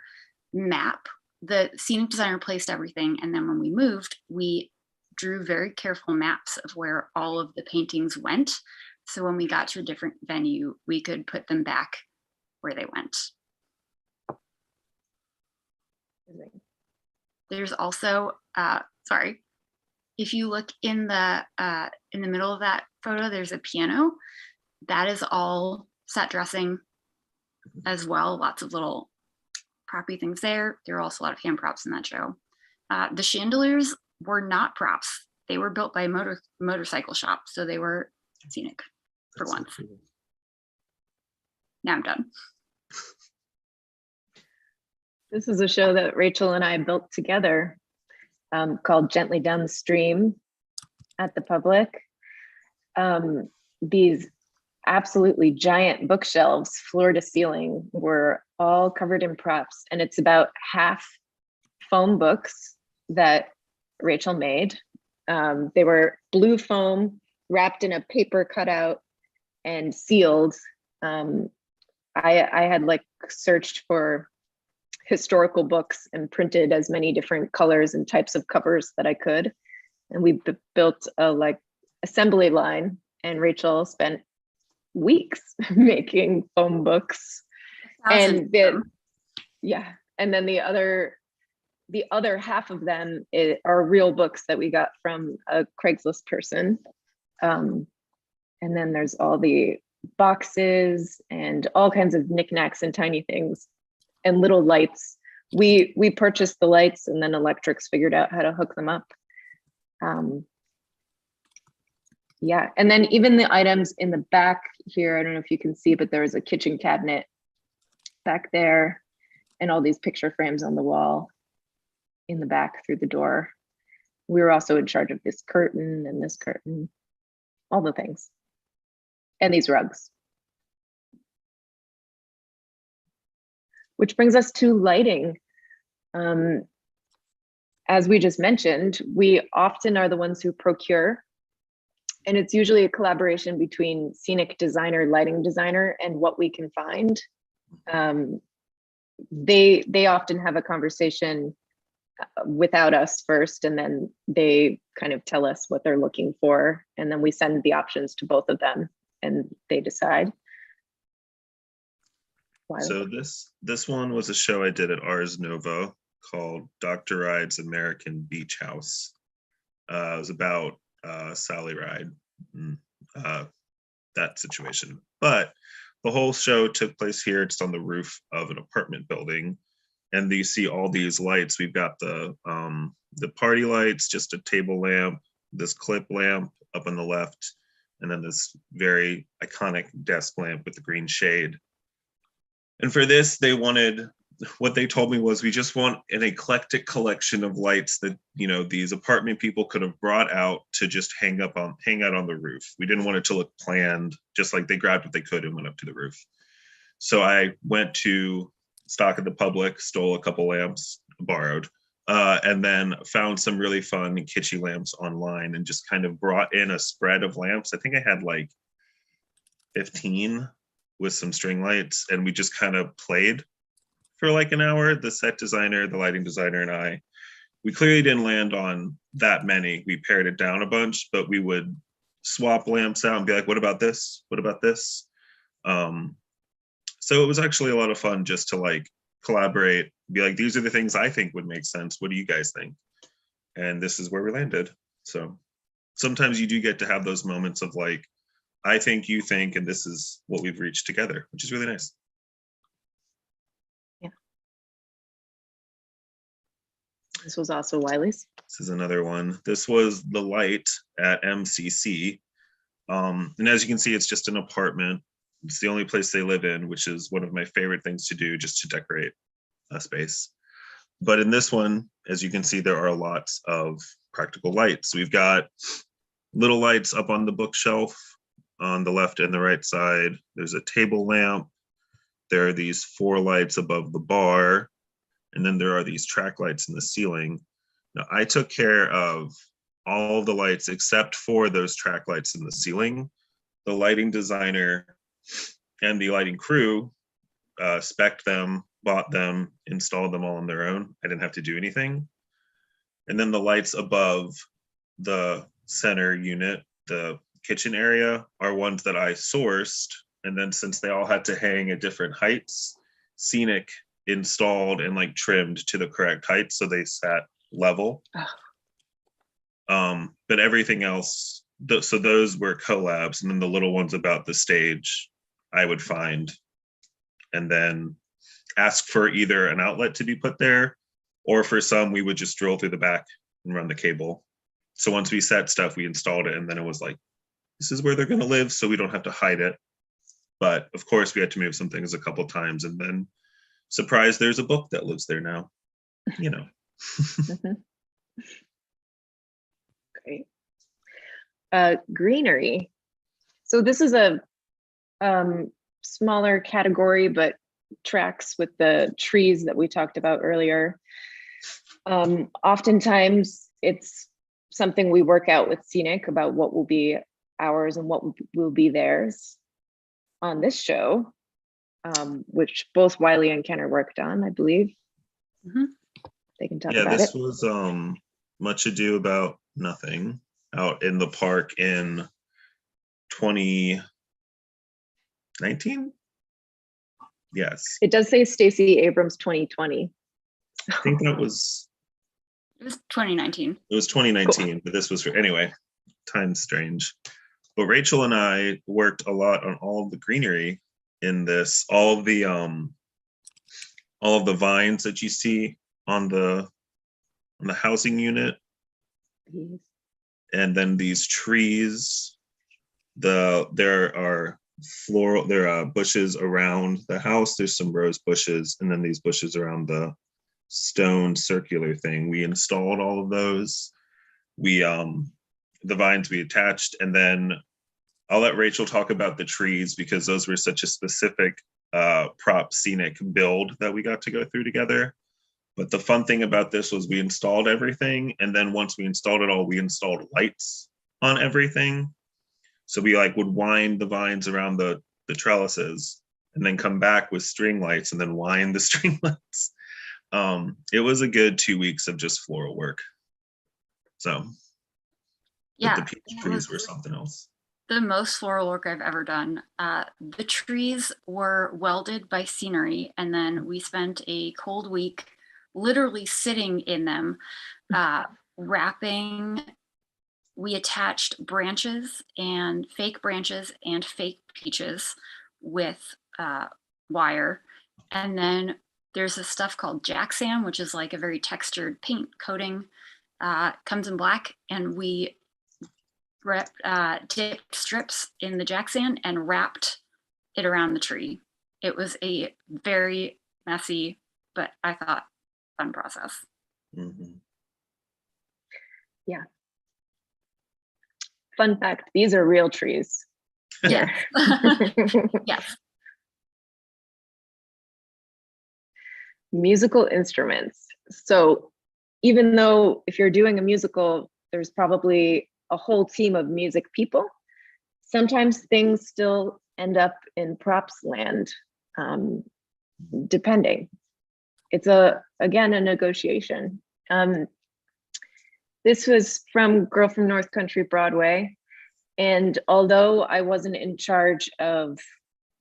map. The scenic designer placed everything. And then when we moved, we drew very careful maps of where all of the paintings went. So when we got to a different venue, we could put them back where they went. There's also, sorry, if you look in the middle of that photo, there's a piano. That is all set dressing as well. Lots of little proppy things there. There are also a lot of hand props in that show. The chandeliers were not props. They were built by a motorcycle shop. So they were scenic for That's so once. cool. Now I'm done. This is a show that Rachel and I built together called Gently Down the Stream at the Public. These absolutely giant bookshelves, floor to ceiling, were all covered in props. And it's about half foam books that Rachel made. They were blue foam wrapped in a paper cutout and sealed. I had like searched for historical books and printed as many different colors and types of covers that I could. And we built a like assembly line, and Rachel spent weeks making foam books. And then the other half of them are real books that we got from a Craigslist person. And then there's all the boxes and all kinds of knickknacks and tiny things and little lights. We purchased the lights and then Electrics figured out how to hook them up. Yeah, and then even the items in the back here, I don't know if you can see, but there's a kitchen cabinet back there and all these picture frames on the wall in the back through the door. We were also in charge of this curtain and this curtain, all the things. And these rugs. Which brings us to lighting. As we just mentioned, we often are the ones who procure, and it's usually a collaboration between scenic designer, lighting designer, and what we can find. They often have a conversation without us first, and then they kind of tell us what they're looking for, and then we send the options to both of them, and they decide. So this one was a show I did at Ars Nova called Dr. Ride's American Beach House. It was about Sally Ride, that situation. But the whole show took place here. It's on the roof of an apartment building, and you see all these lights. We've got the party lights, just a table lamp, this clip lamp up on the left, and then this very iconic desk lamp with the green shade. And for this, what they told me was, we just want an eclectic collection of lights that, these apartment people could have brought out to just hang out on the roof. We didn't want it to look planned, just like they grabbed what they could and went up to the roof. So I went to Stock of the Public, stole a couple lamps, borrowed, and then found some really fun kitschy lamps online and just kind of brought in a spread of lamps. I think I had like 15 with some string lights, and we just kind of played for like an hour. The set designer, the lighting designer, and I. We clearly didn't land on that many. We pared it down a bunch, but we would swap lamps out and be like, what about this? What about this? So it was actually a lot of fun just to like collaborate, be like, these are the things I think would make sense. What do you guys think? And this is where we landed. So sometimes you do get to have those moments of like, I think, you think, and this is what we've reached together, which is really nice. Yeah. This was also Wiley's. This is another one. This was the light at MCC. And as you can see, it's just an apartment. It's the only place they live in, which is one of my favorite things to do, just to decorate a space. But in this one, as you can see, there are lots of practical lights. We've got little lights up on the bookshelf on the left and the right side. There's a table lamp. There are these 4 lights above the bar. And then there are these track lights in the ceiling. Now, I took care of all of the lights except for those track lights in the ceiling. The lighting designer and the lighting crew spec'd them, bought them, installed them all on their own. I didn't have to do anything. And then the lights above the center unit, the kitchen area, are ones that I sourced. And then since they all had to hang at different heights, Scenic installed and like trimmed to the correct height so they sat level. But everything else, so those were collabs, and then the little ones about the stage I would find and then ask for either an outlet to be put there, or for some we would just drill through the back and run the cable. So once we set stuff, we installed it, and then it was like, this is where they're going to live, so we don't have to hide it. But of course we had to move some things a couple times, and then surprise, there's a book that lives there now, Great. Greenery. So this is a smaller category, but tracks with the trees that we talked about earlier. Oftentimes it's something we work out with Scenic about what will be ours and what will be theirs. On this show, which both Wiley and Kenner worked on, I believe. They can talk about it. Yeah, this was Much Ado About Nothing out in the park in 2019. Yes. It does say Stacey Abrams 2020. I think that was. It was 2019. It was 2019, cool. But this was for, anyway, time's strange. but Rachel and I worked a lot on all of the greenery in this, all of the vines that you see on the housing unit, and then these trees. There are bushes around the house. There's some rose bushes, and then these bushes around the stone circular thing. We installed all of those. The vines we attached, and then I'll let Rachel talk about the trees because those were such a specific prop scenic build that we got to go through together. But the fun thing about this was we installed everything, and then once we installed it all, we installed lights on everything. So we would wind the vines around the trellises and then come back with string lights and then wind the string lights. It was a good 2 weeks of just floral work. So Yeah, the peach trees were something else. the most floral work I've ever done. The trees were welded by Scenery, and then we spent a cold week literally sitting in them, wrapping. We attached branches and fake peaches with wire. And then there's this stuff called Jaxam, which is like a very textured paint coating, comes in black, and we dipped strips in the Jaxam and wrapped it around the tree. It was a very messy, but I thought fun process. Mm-hmm. Yeah. Fun fact, these are real trees. Yeah. Yes. Musical instruments. So even though if you're doing a musical, there's probably a whole team of music people, sometimes things still end up in props land, depending. It's again a negotiation. This was from Girl from North Country Broadway. And although I wasn't in charge of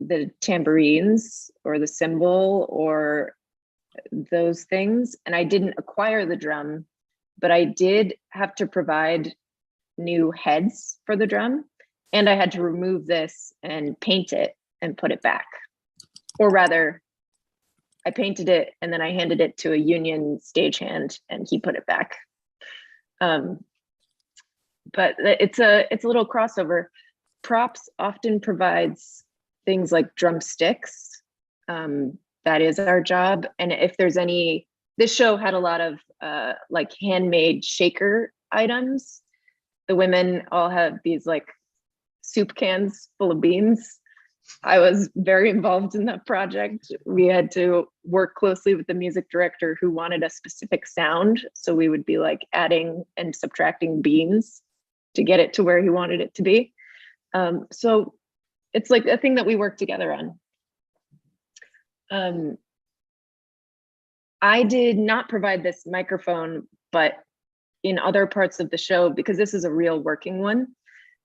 the tambourines or the cymbal or those things, and I didn't acquire the drum, but I did have to provide new heads for the drum. And I had to remove this and paint it and put it back. Or rather, I painted it and then I handed it to a union stagehand and he put it back. But it's a little crossover. Props often provides things like drumsticks. That is our job. And if there's this show had a lot of like handmade shaker items. The women all have these like soup cans full of beans. I was very involved in that project. We had to work closely with the music director who wanted a specific sound. So we would be like adding and subtracting beans to get it to where he wanted it to be. So it's like a thing that we work together on. I did not provide this microphone, but in other parts of the show, because this is a real working one,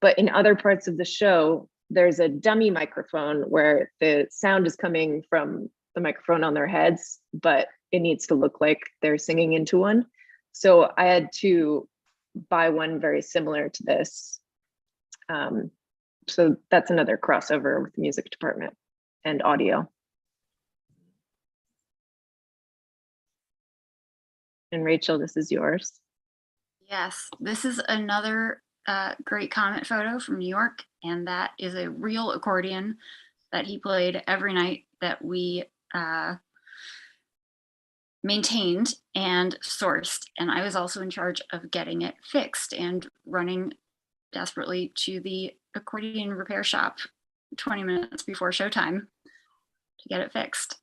but in other parts of the show, there's a dummy microphone where the sound is coming from the microphone on their heads, but it needs to look like they're singing into one. So I had to buy one very similar to this. So that's another crossover with the music department and audio. And Rachel, this is yours. Yes, this is another great Comet photo from New York, and that is a real accordion that he played every night that we maintained and sourced. And I was also in charge of getting it fixed and running desperately to the accordion repair shop 20 minutes before showtime to get it fixed.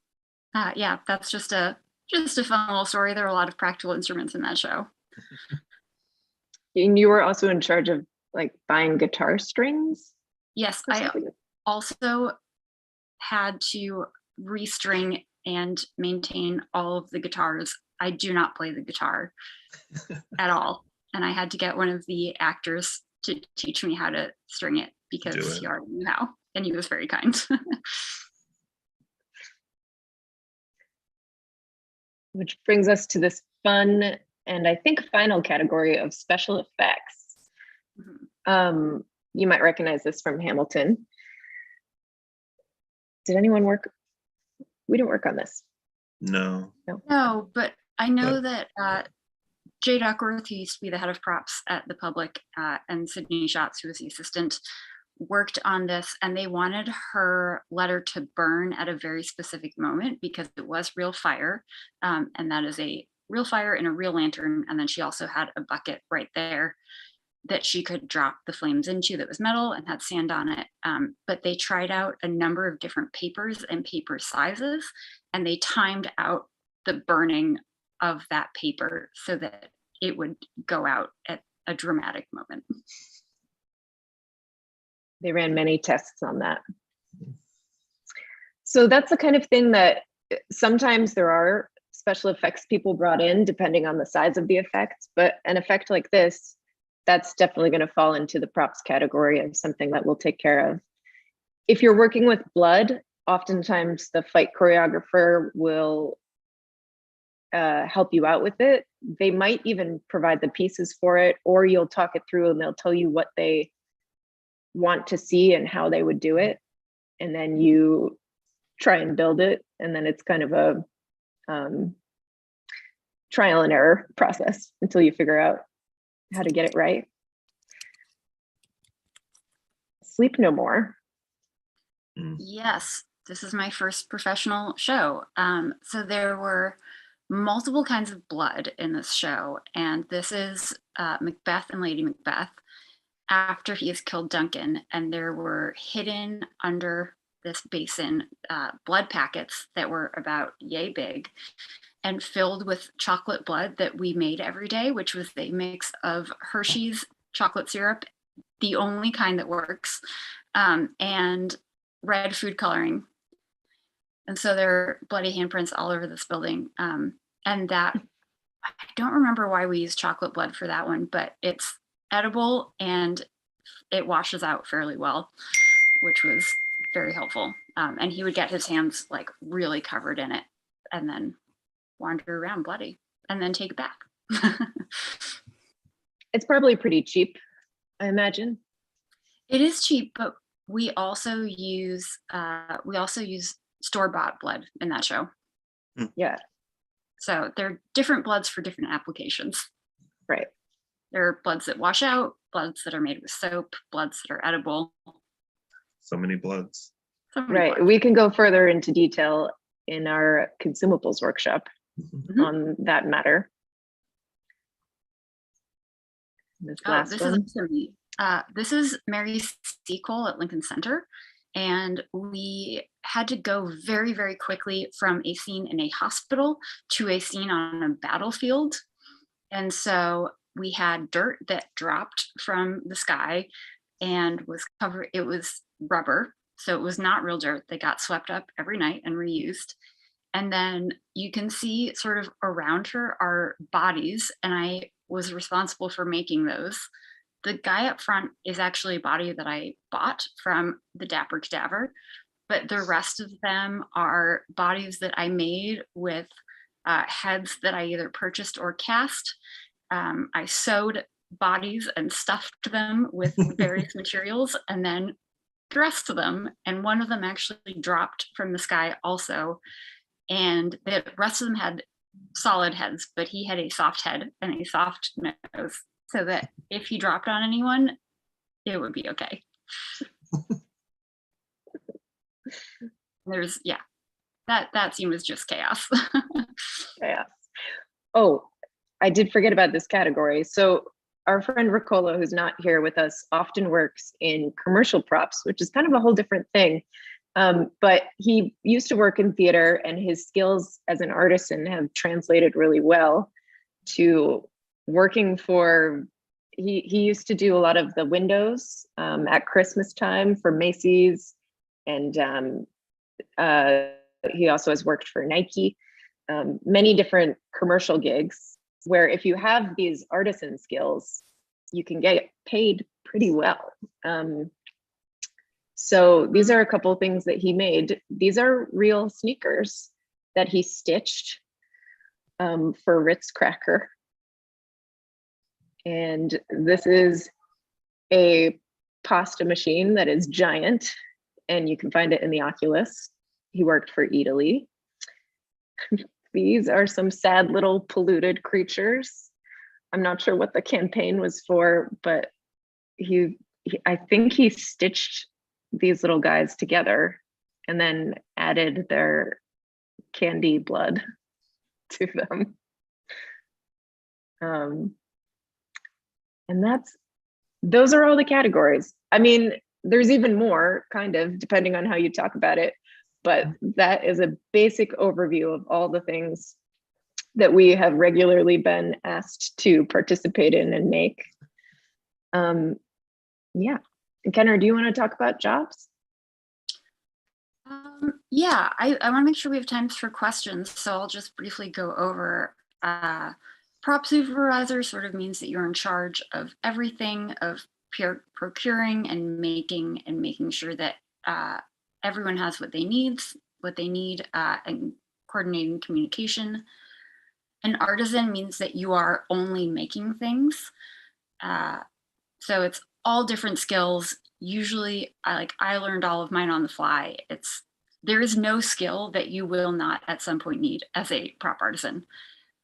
Yeah, that's just a fun little story. There are a lot of practical instruments in that show. And you were also in charge of like buying guitar strings? Yes, I also had to restring and maintain all of the guitars. I do not play the guitar at all. And I had to get one of the actors to teach me how to string it because he already knew how, and he was very kind. Which brings us to this fun and I think final category of special effects. You might recognize this from Hamilton. Did anyone work? We didn't work on this. No. No, but I know But- that Jay Duckworth, who used to be the head of props at the Public, and Sydney Schatz, who was the assistant, worked on this, and they wanted her letter to burn at a very specific moment because it was real fire, and that is a real fire in a real lantern. And then she also had a bucket right there that she could drop the flames into that was metal and had sand on it. But they tried out a number of different papers and paper sizes, and they timed out the burning of that paper so that it would go out at a dramatic moment. They ran many tests on that. So that's the kind of thing that sometimes there are special effects people brought in depending on the size of the effect, but an effect like this, that's definitely going to fall into the props category of something that we'll take care of. If you're working with blood, oftentimes the fight choreographer will help you out with it. They might even provide the pieces for it, or you'll talk it through and they'll tell you what they want to see and how they would do it. And then you try and build it. And then it's kind of a trial and error process until you figure out how to get it right. Sleep No More. Yes, this is my first professional show. So there were multiple kinds of blood in this show, and this is Macbeth and Lady Macbeth after he has killed Duncan, and there were hidden under this basin blood packets that were about yay big and filled with chocolate blood that we made every day, which was a mix of Hershey's chocolate syrup, the only kind that works, and red food coloring. And so there are bloody handprints all over this building. And that, I don't remember why we used chocolate blood for that one, but it's edible and it washes out fairly well, which was very helpful. And he would get his hands like really covered in it and then wander around bloody and then take it back. It's probably pretty cheap, I imagine. It is cheap, but we also use store-bought blood in that show. Yeah, So they're different bloods for different applications. right. There are bloods that wash out, bloods that are made with soap, bloods that are edible. So many bloods. So many Right. bloods. We can go further into detail in our consumables workshop Mhm. on that matter. This last This one. is for me. This is Mary Seacole at Lincoln Center. And we had to go very, very quickly from a scene in a hospital to a scene on a battlefield. And so we had dirt that dropped from the sky and was covered. It was rubber. So it was not real dirt. They got swept up every night and reused. And then you can see sort of around her are bodies. And I was responsible for making those. The guy up front is actually a body that I bought from the Dapper Cadaver, but the rest of them are bodies that I made with heads that I either purchased or cast. I sewed bodies and stuffed them with various materials and then dressed them. And one of them actually dropped from the sky also. And the rest of them had solid heads, but he had a soft head and a soft nose, so that if he dropped on anyone, it would be okay. There's, yeah, that scene was just chaos. Yeah. Oh, I did forget about this category. So our friend Ricola, who's not here with us, often works in commercial props, which is kind of a whole different thing. But he used to work in theater, and his skills as an artisan have translated really well to working for, he used to do a lot of the windows at Christmas time for Macy's, and he also has worked for Nike, many different commercial gigs, where if you have these artisan skills, you can get paid pretty well. So these are a couple of things that he made. These are real sneakers that he stitched for Ritz Cracker. And this is a pasta machine that is giant, and you can find it in the Oculus. He worked for Italy. These are some sad little polluted creatures. I'm not sure what the campaign was for, but I think he stitched these little guys together and then added their candy blood to them. And those are all the categories. I mean, there's even more, kind of, depending on how you talk about it, but that is a basic overview of all the things that we have regularly been asked to participate in and make. Yeah. Kenner, do you want to talk about jobs? Yeah, I want to make sure we have time for questions, so I'll just briefly go over. Prop supervisor sort of means that you're in charge of everything, of procuring and making sure that everyone has what they need, and coordinating communication. An artisan means that you are only making things. So it's all different skills. Usually, I learned all of mine on the fly. There is no skill that you will not at some point need as a prop artisan.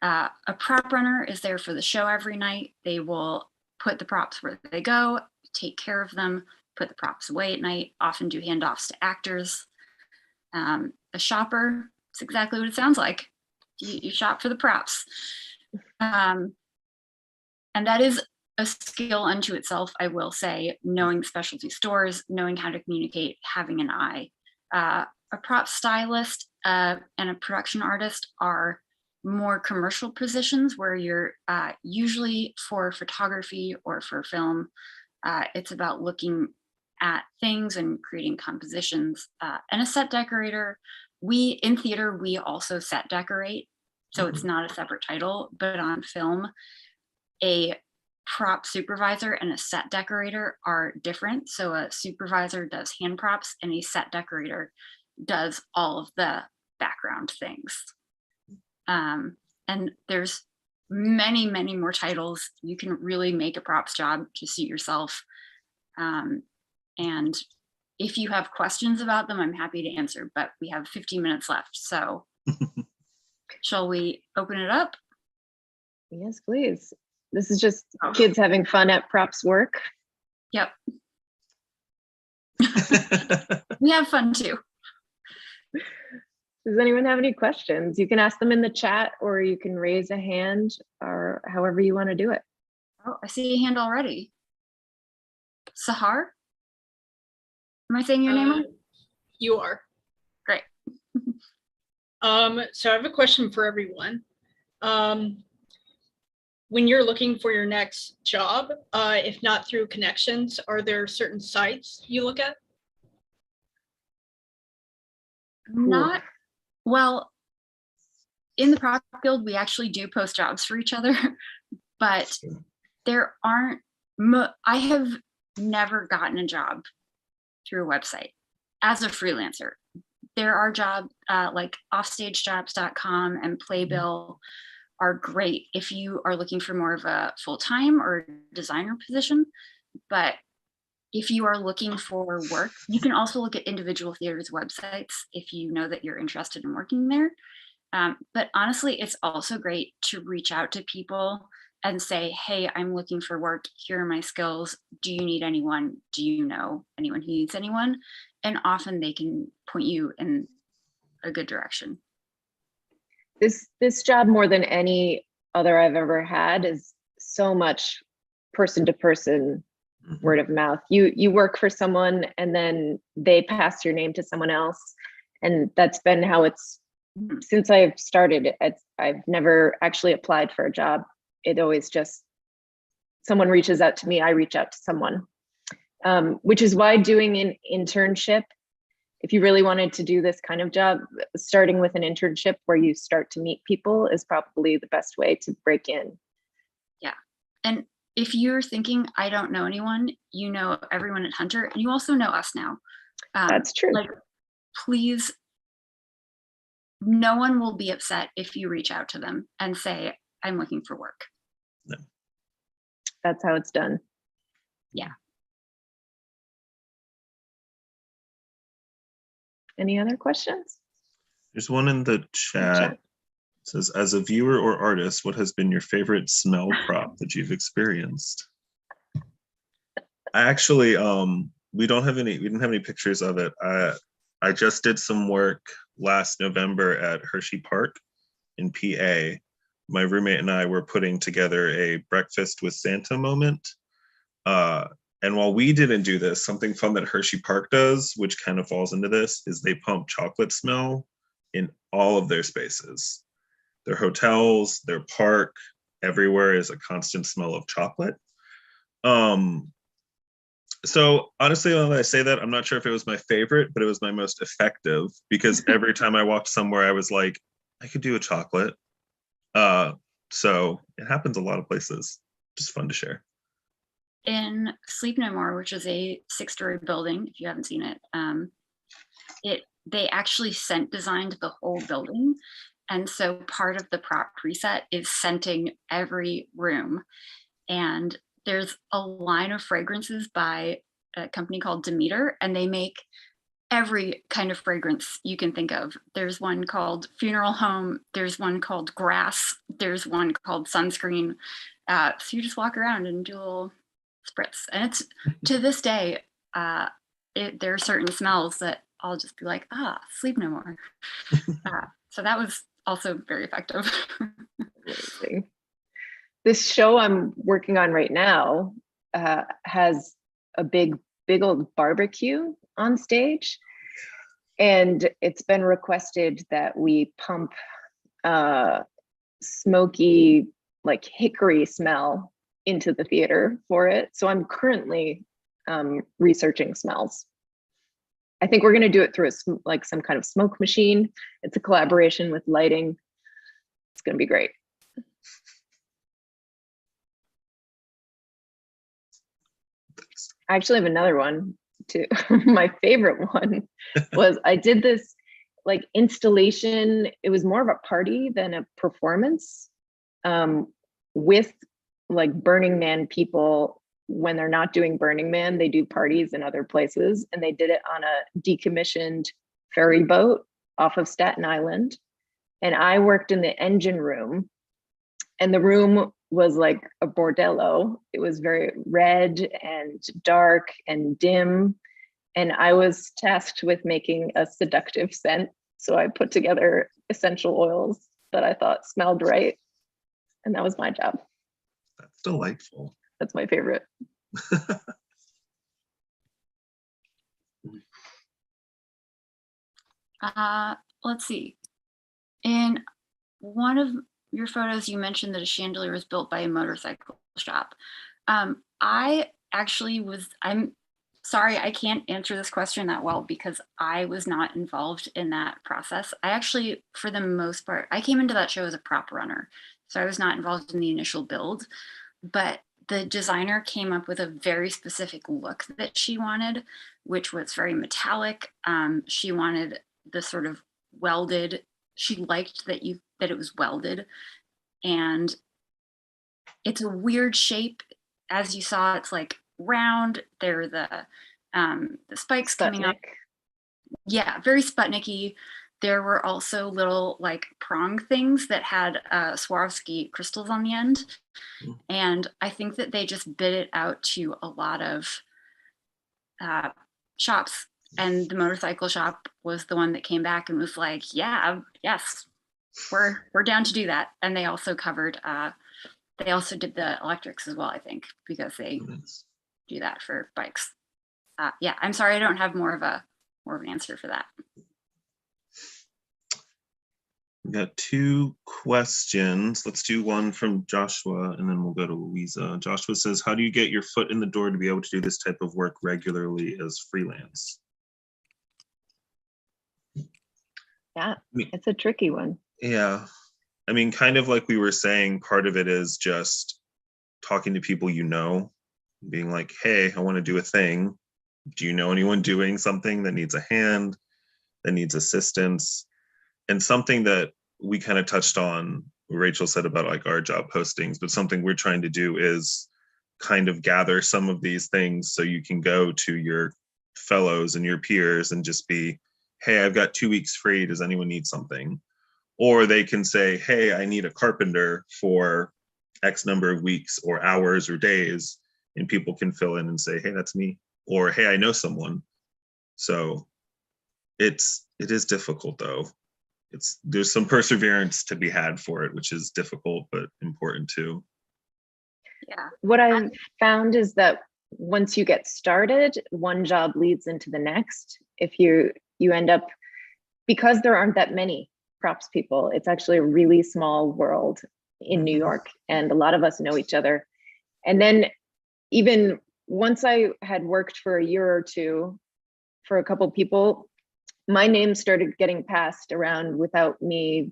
A prop runner is there for the show every night. They will put the props where they go, take care of them, put the props away at night, often do handoffs to actors. A shopper, it's exactly what it sounds like. You shop for the props. And that is a skill unto itself, I will say, knowing specialty stores, knowing how to communicate, having an eye. A prop stylist and a production artist are more commercial positions where you're usually for photography or for film. It's about looking at things and creating compositions. And a set decorator, in theater, we also set decorate. So it's not a separate title, but on film, a prop supervisor and a set decorator are different. So a supervisor does hand props and a set decorator does all of the background things. And there's many, many more titles. You can really make a props job to suit yourself. And if you have questions about them, I'm happy to answer, but we have 15 minutes left. So shall we open it up? Yes, please. This is just kids having fun at props work. Yep. We have fun too. Does anyone have any questions? You can ask them in the chat, or you can raise a hand, or however you want to do it. Oh, I see a hand already. Sahar? Am I saying your name right? You are. Great. So I have a question for everyone. When you're looking for your next job, if not through connections, are there certain sites you look at? Not well. In the prop guild, we actually do post jobs for each other, but there aren't. I have never gotten a job through a website as a freelancer. There are jobs like offstagejobs.com and Playbill are great if you are looking for more of a full-time or designer position. But if you are looking for work, you can also look at individual theaters' websites if you know that you're interested in working there. But honestly, it's also great to reach out to people and say, hey, I'm looking for work. Here are my skills. Do you need anyone? Do you know anyone who needs anyone? And often they can point you in a good direction. This job, more than any other I've ever had, is so much person to person, word of mouth. You work for someone and then they pass your name to someone else. And that's been how it's since I've started. I've never actually applied for a job. It always just someone reaches out to me, I reach out to someone, which is why doing an internship, if you really wanted to do this kind of job, starting with an internship where you start to meet people is probably the best way to break in. Yeah. And if you're thinking, I don't know anyone, you know everyone at Hunter, and you also know us now. That's true. Like, please, no one will be upset if you reach out to them and say, I'm looking for work. No. That's how it's done. Yeah. Any other questions? There's one in the chat. It says, as a viewer or artist, what has been your favorite smell prop that you've experienced? I actually, we didn't have any pictures of it. I just did some work last November at Hershey Park in PA. My roommate and I were putting together a breakfast with Santa moment. And while we didn't do this, something fun that Hershey Park does, which kind of falls into this, is they pump chocolate smell in all of their spaces. Their hotels, their park, everywhere is a constant smell of chocolate. So honestly, when I say that, I'm not sure if it was my favorite, but it was my most effective, because every time I walked somewhere, I was like, I could do a chocolate. So it happens a lot of places. Just fun to share. In Sleep No More, which is a 6-story building, if you haven't seen it, they actually scent designed the whole building. And so part of the prop preset is scenting every room. And there's a line of fragrances by a company called Demeter, and they make every kind of fragrance you can think of. There's one called Funeral Home, there's one called Grass, there's one called Sunscreen. So you just walk around and do a little spritz. And it's, to this day, there are certain smells that I'll just be like, Sleep No More. So that was also very effective. Amazing. This show I'm working on right now has a big old barbecue on stage. And it's been requested that we pump smoky, like hickory smell into the theater for it. So I'm currently researching smells. I think we're going to do it through like some kind of smoke machine. It's a collaboration with lighting. It's going to be great. I actually have another one too. My favorite one was I did this like installation. It was more of a party than a performance with like Burning Man people. When they're not doing Burning Man, they do parties in other places, and they did it on a decommissioned ferry boat off of Staten Island. And I worked in the engine room, and the room was like a bordello. It was very red and dark and dim. And I was tasked with making a seductive scent. So I put together essential oils that I thought smelled right. And that was my job. That's delightful. That's my favorite. Let's see. In one of your photos, you mentioned that a chandelier was built by a motorcycle shop. I'm sorry, I can't answer this question that well because I was not involved in that process. I actually, for the most part, I came into that show as a prop runner. So I was not involved in the initial build, but the designer came up with a very specific look that she wanted, which was very metallic. She wanted the sort of welded, she liked that it was welded, and it's a weird shape. As you saw, it's like round. There are the spikes coming up. Yeah, very Sputnik-y. There were also little like prong things that had Swarovski crystals on the end. And I think that they just bid it out to a lot of shops. And the motorcycle shop was the one that came back and was like, yeah, yes, we're down to do that. And they also covered, they also did the electrics as well, I think, because they do that for bikes. Yeah, I'm sorry, I don't have more of an answer for that. We got 2 questions. Let's do one from Joshua and then we'll go to Louisa. Joshua says, how do you get your foot in the door to be able to do this type of work regularly as freelance? Yeah, it's a tricky one. Yeah. I mean, kind of like we were saying, part of it is just talking to people you know, being like, hey, I want to do a thing. Do you know anyone doing something that needs a hand, that needs assistance? And something that we kind of touched on, Rachel said about like our job postings, but something we're trying to do is kind of gather some of these things so you can go to your fellows and your peers and just be, hey, I've got 2 weeks free. Does anyone need something? Or they can say, hey, I need a carpenter for X number of weeks or hours or days. And people can fill in and say, hey, that's me. Or, hey, I know someone. So it is difficult though. There's some perseverance to be had for it, which is difficult, but important too. Yeah. What I've found is that once you get started, one job leads into the next. If you end up, because there aren't that many props people, it's actually a really small world in New York, and a lot of us know each other. And then even once I had worked for a year or two for a couple people, my name started getting passed around without me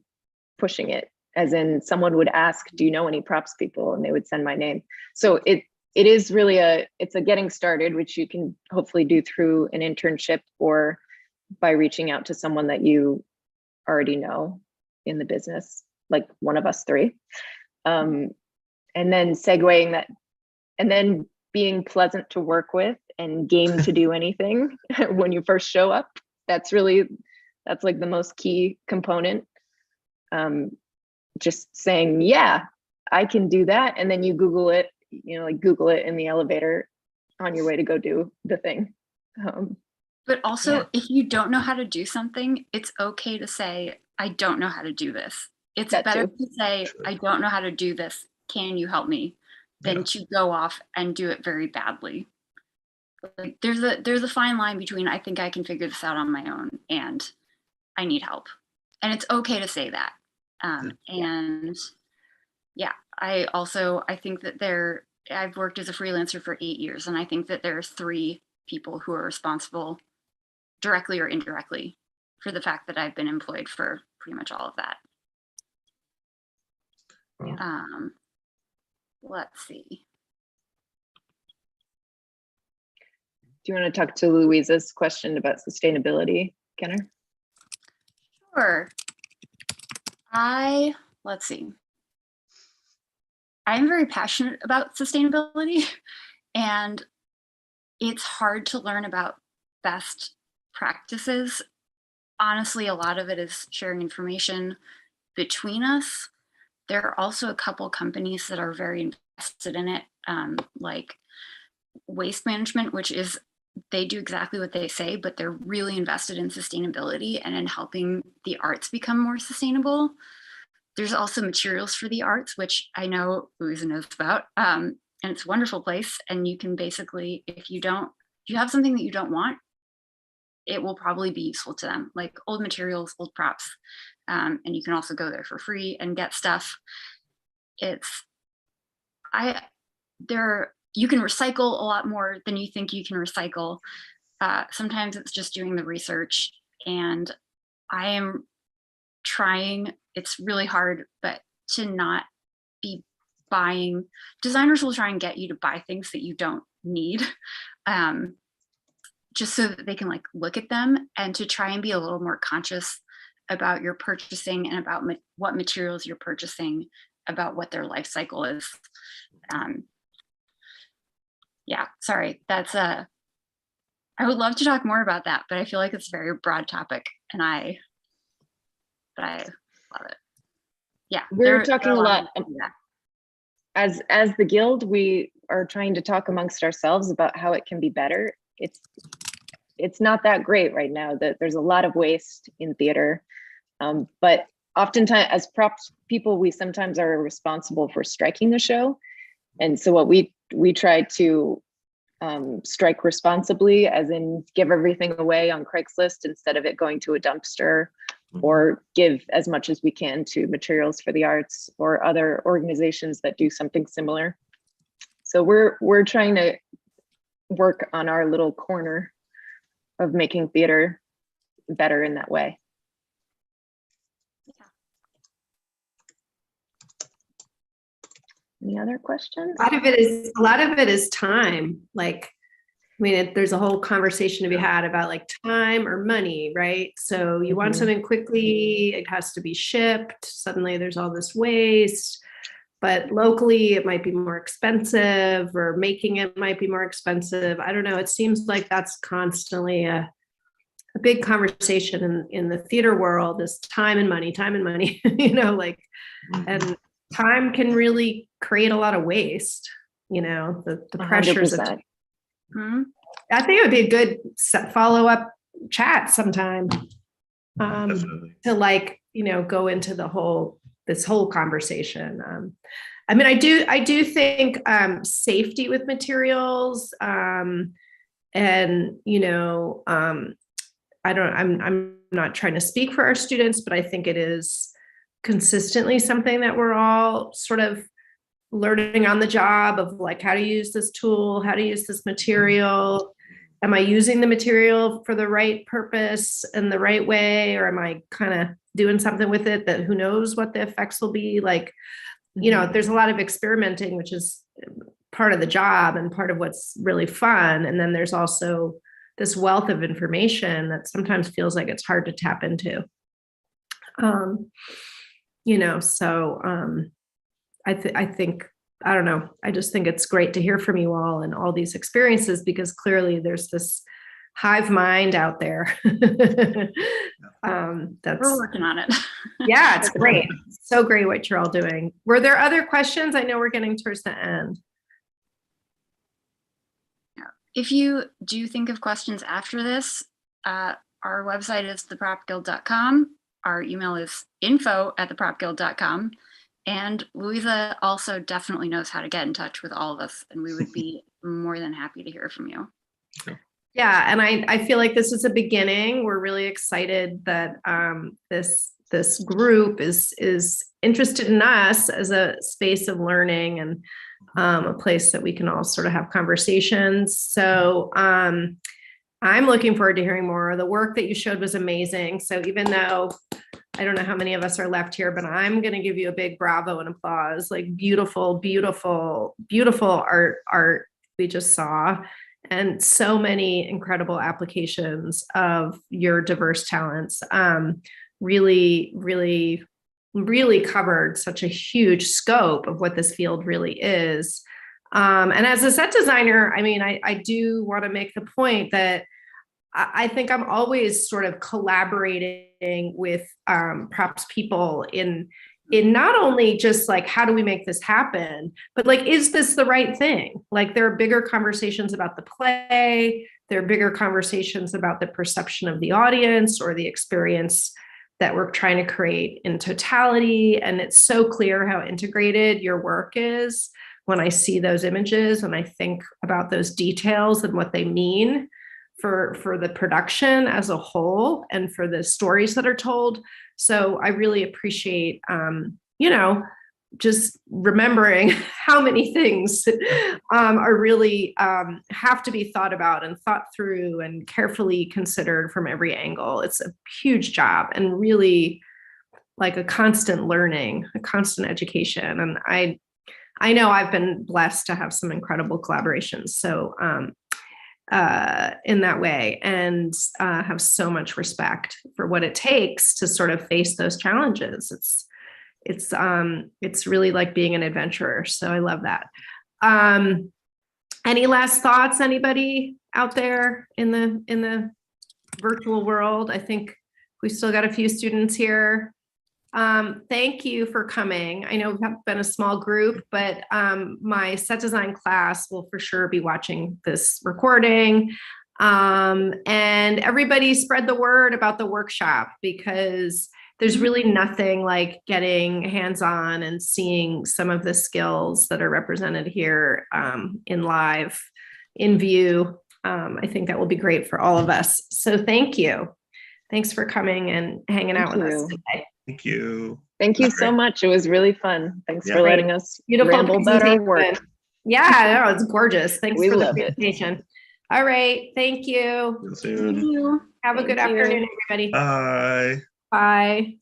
pushing it. As in, someone would ask, do you know any props people? And they would send my name. So it is really it's a getting started, which you can hopefully do through an internship or by reaching out to someone that you already know in the business, like one of us three. And then segueing that, and then being pleasant to work with and game to do anything when you first show up. That's like the most key component. Just saying, yeah, I can do that. And then you Google it, like Google it in the elevator on your way to go do the thing. But also, Yeah. if you don't know how to do something, it's okay to say, I don't know how to do this. It's That better too. to say, I don't know how to do this. Can you help me? Than Yeah. to go off and do it very badly. Like, there's a fine line between I think I can figure this out on my own and I need help. And it's okay to say that. And yeah, I think that I've worked as a freelancer for 8 years, and I think that there are 3 people who are responsible directly or indirectly for the fact that I've been employed for pretty much all of that. Wow. Let's see. Do you want to talk to Louisa's question about sustainability, Kenner? Sure. Let's see. I'm very passionate about sustainability, and it's hard to learn about best practices. Honestly, a lot of it is sharing information between us. There are also a couple companies that are very invested in it, like Waste Management, which is, they do exactly what they say, but they're really invested in sustainability and in helping the arts become more sustainable. There's also Materials for the Arts, which I know Louisa knows about, and it's a wonderful place. And you can basically, if you have something that you don't want, it will probably be useful to them, like old materials, old props. And you can also go there for free and get stuff. You can recycle a lot more than you think you can recycle. Sometimes it's just doing the research, and I am trying, it's really hard, but to not be buying. Designers will try and get you to buy things that you don't need, just so that they can look at them, and to try and be a little more conscious about your purchasing and about what materials you're purchasing, about what their life cycle is. Yeah, sorry, I would love to talk more about that, but I feel like it's a very broad topic, and I love it. Yeah, We're talking a lot. As the guild, we are trying to talk amongst ourselves about how it can be better. It's not that great right now. That there's a lot of waste in theater, but oftentimes as props people, we sometimes are responsible for striking the show, and so what we try to strike responsibly, as in give everything away on Craigslist instead of it going to a dumpster, or give as much as we can to Materials for the Arts or other organizations that do something similar. So we're trying to work on our little corner of making theater better in that way. Any other questions? A lot of it is time. There's a whole conversation to be had about time or money, right? So you want something quickly, it has to be shipped. Suddenly there's all this waste, but locally it might be more expensive, or making it might be more expensive. I don't know. It seems like that's constantly a a big conversation in the theater world is time and money, like, and time can really create a lot of waste, the pressures of 100%. I think it would be a good follow-up chat sometime Definitely. to like, go into this whole conversation. I mean, I do think safety with materials, and I'm not trying to speak for our students, but I think it is consistently something that we're all sort of learning on the job of like how to use this tool, how to use this material. Am I using the material for the right purpose and the right way, or am I kind of doing something with it that who knows what the effects will be? Like, there's a lot of experimenting, which is part of the job and part of what's really fun. And then there's also this wealth of information that sometimes feels like it's hard to tap into. I think, I don't know, I just think it's great to hear from you all and all these experiences, because clearly there's this hive mind out there. We're working on it. Yeah, it's great. So great what you're all doing. Were there other questions? I know we're getting towards the end. If you do think of questions after this, our website is thepropguild.com. Our email is info@thepropguild.com. And Louisa also definitely knows how to get in touch with all of us, and we would be more than happy to hear from you. Yeah, and I feel like this is a beginning. We're really excited that this group is interested in us as a space of learning and a place that we can all sort of have conversations. So I'm looking forward to hearing more. The work that you showed was amazing. So even though I don't know how many of us are left here, but I'm going to give you a big bravo and applause. Like beautiful, beautiful, beautiful art we just saw, and so many incredible applications of your diverse talents. Really, really, really covered such a huge scope of what this field really is. And as a set designer, I mean, I do want to make the point that I think I'm always sort of collaborating with props people in not only just like, how do we make this happen, but like, is this the right thing? Like, there are bigger conversations about the play. There are bigger conversations about the perception of the audience or the experience that we're trying to create in totality. And it's so clear how integrated your work is when I see those images and I think about those details and what they mean for the production as a whole and for the stories that are told. So I really appreciate, just remembering how many things are really have to be thought about and thought through and carefully considered from every angle. It's a huge job and really like a constant learning, a constant education. And I know I've been blessed to have some incredible collaborations. So in that way, and have so much respect for what it takes to sort of face those challenges. It's really like being an adventurer. So I love that. Any last thoughts, anybody out there in the virtual world? I think we still got a few students here. Thank you for coming. I know we have been a small group, but my set design class will for sure be watching this recording. And everybody spread the word about the workshop, because there's really nothing like getting hands-on and seeing some of the skills that are represented here in live, in view. I think that will be great for all of us. So thank you. Thanks for coming and hanging out with us today. Thank you. Thank you so much. It was really fun. Thanks Yeah. for letting us Beautiful ramble about our work. presentation. Yeah, no, it's gorgeous. Thanks We for the love it. presentation. All right. Thank you. See you soon. Have a good Thank you. afternoon, everybody. Bye. Bye.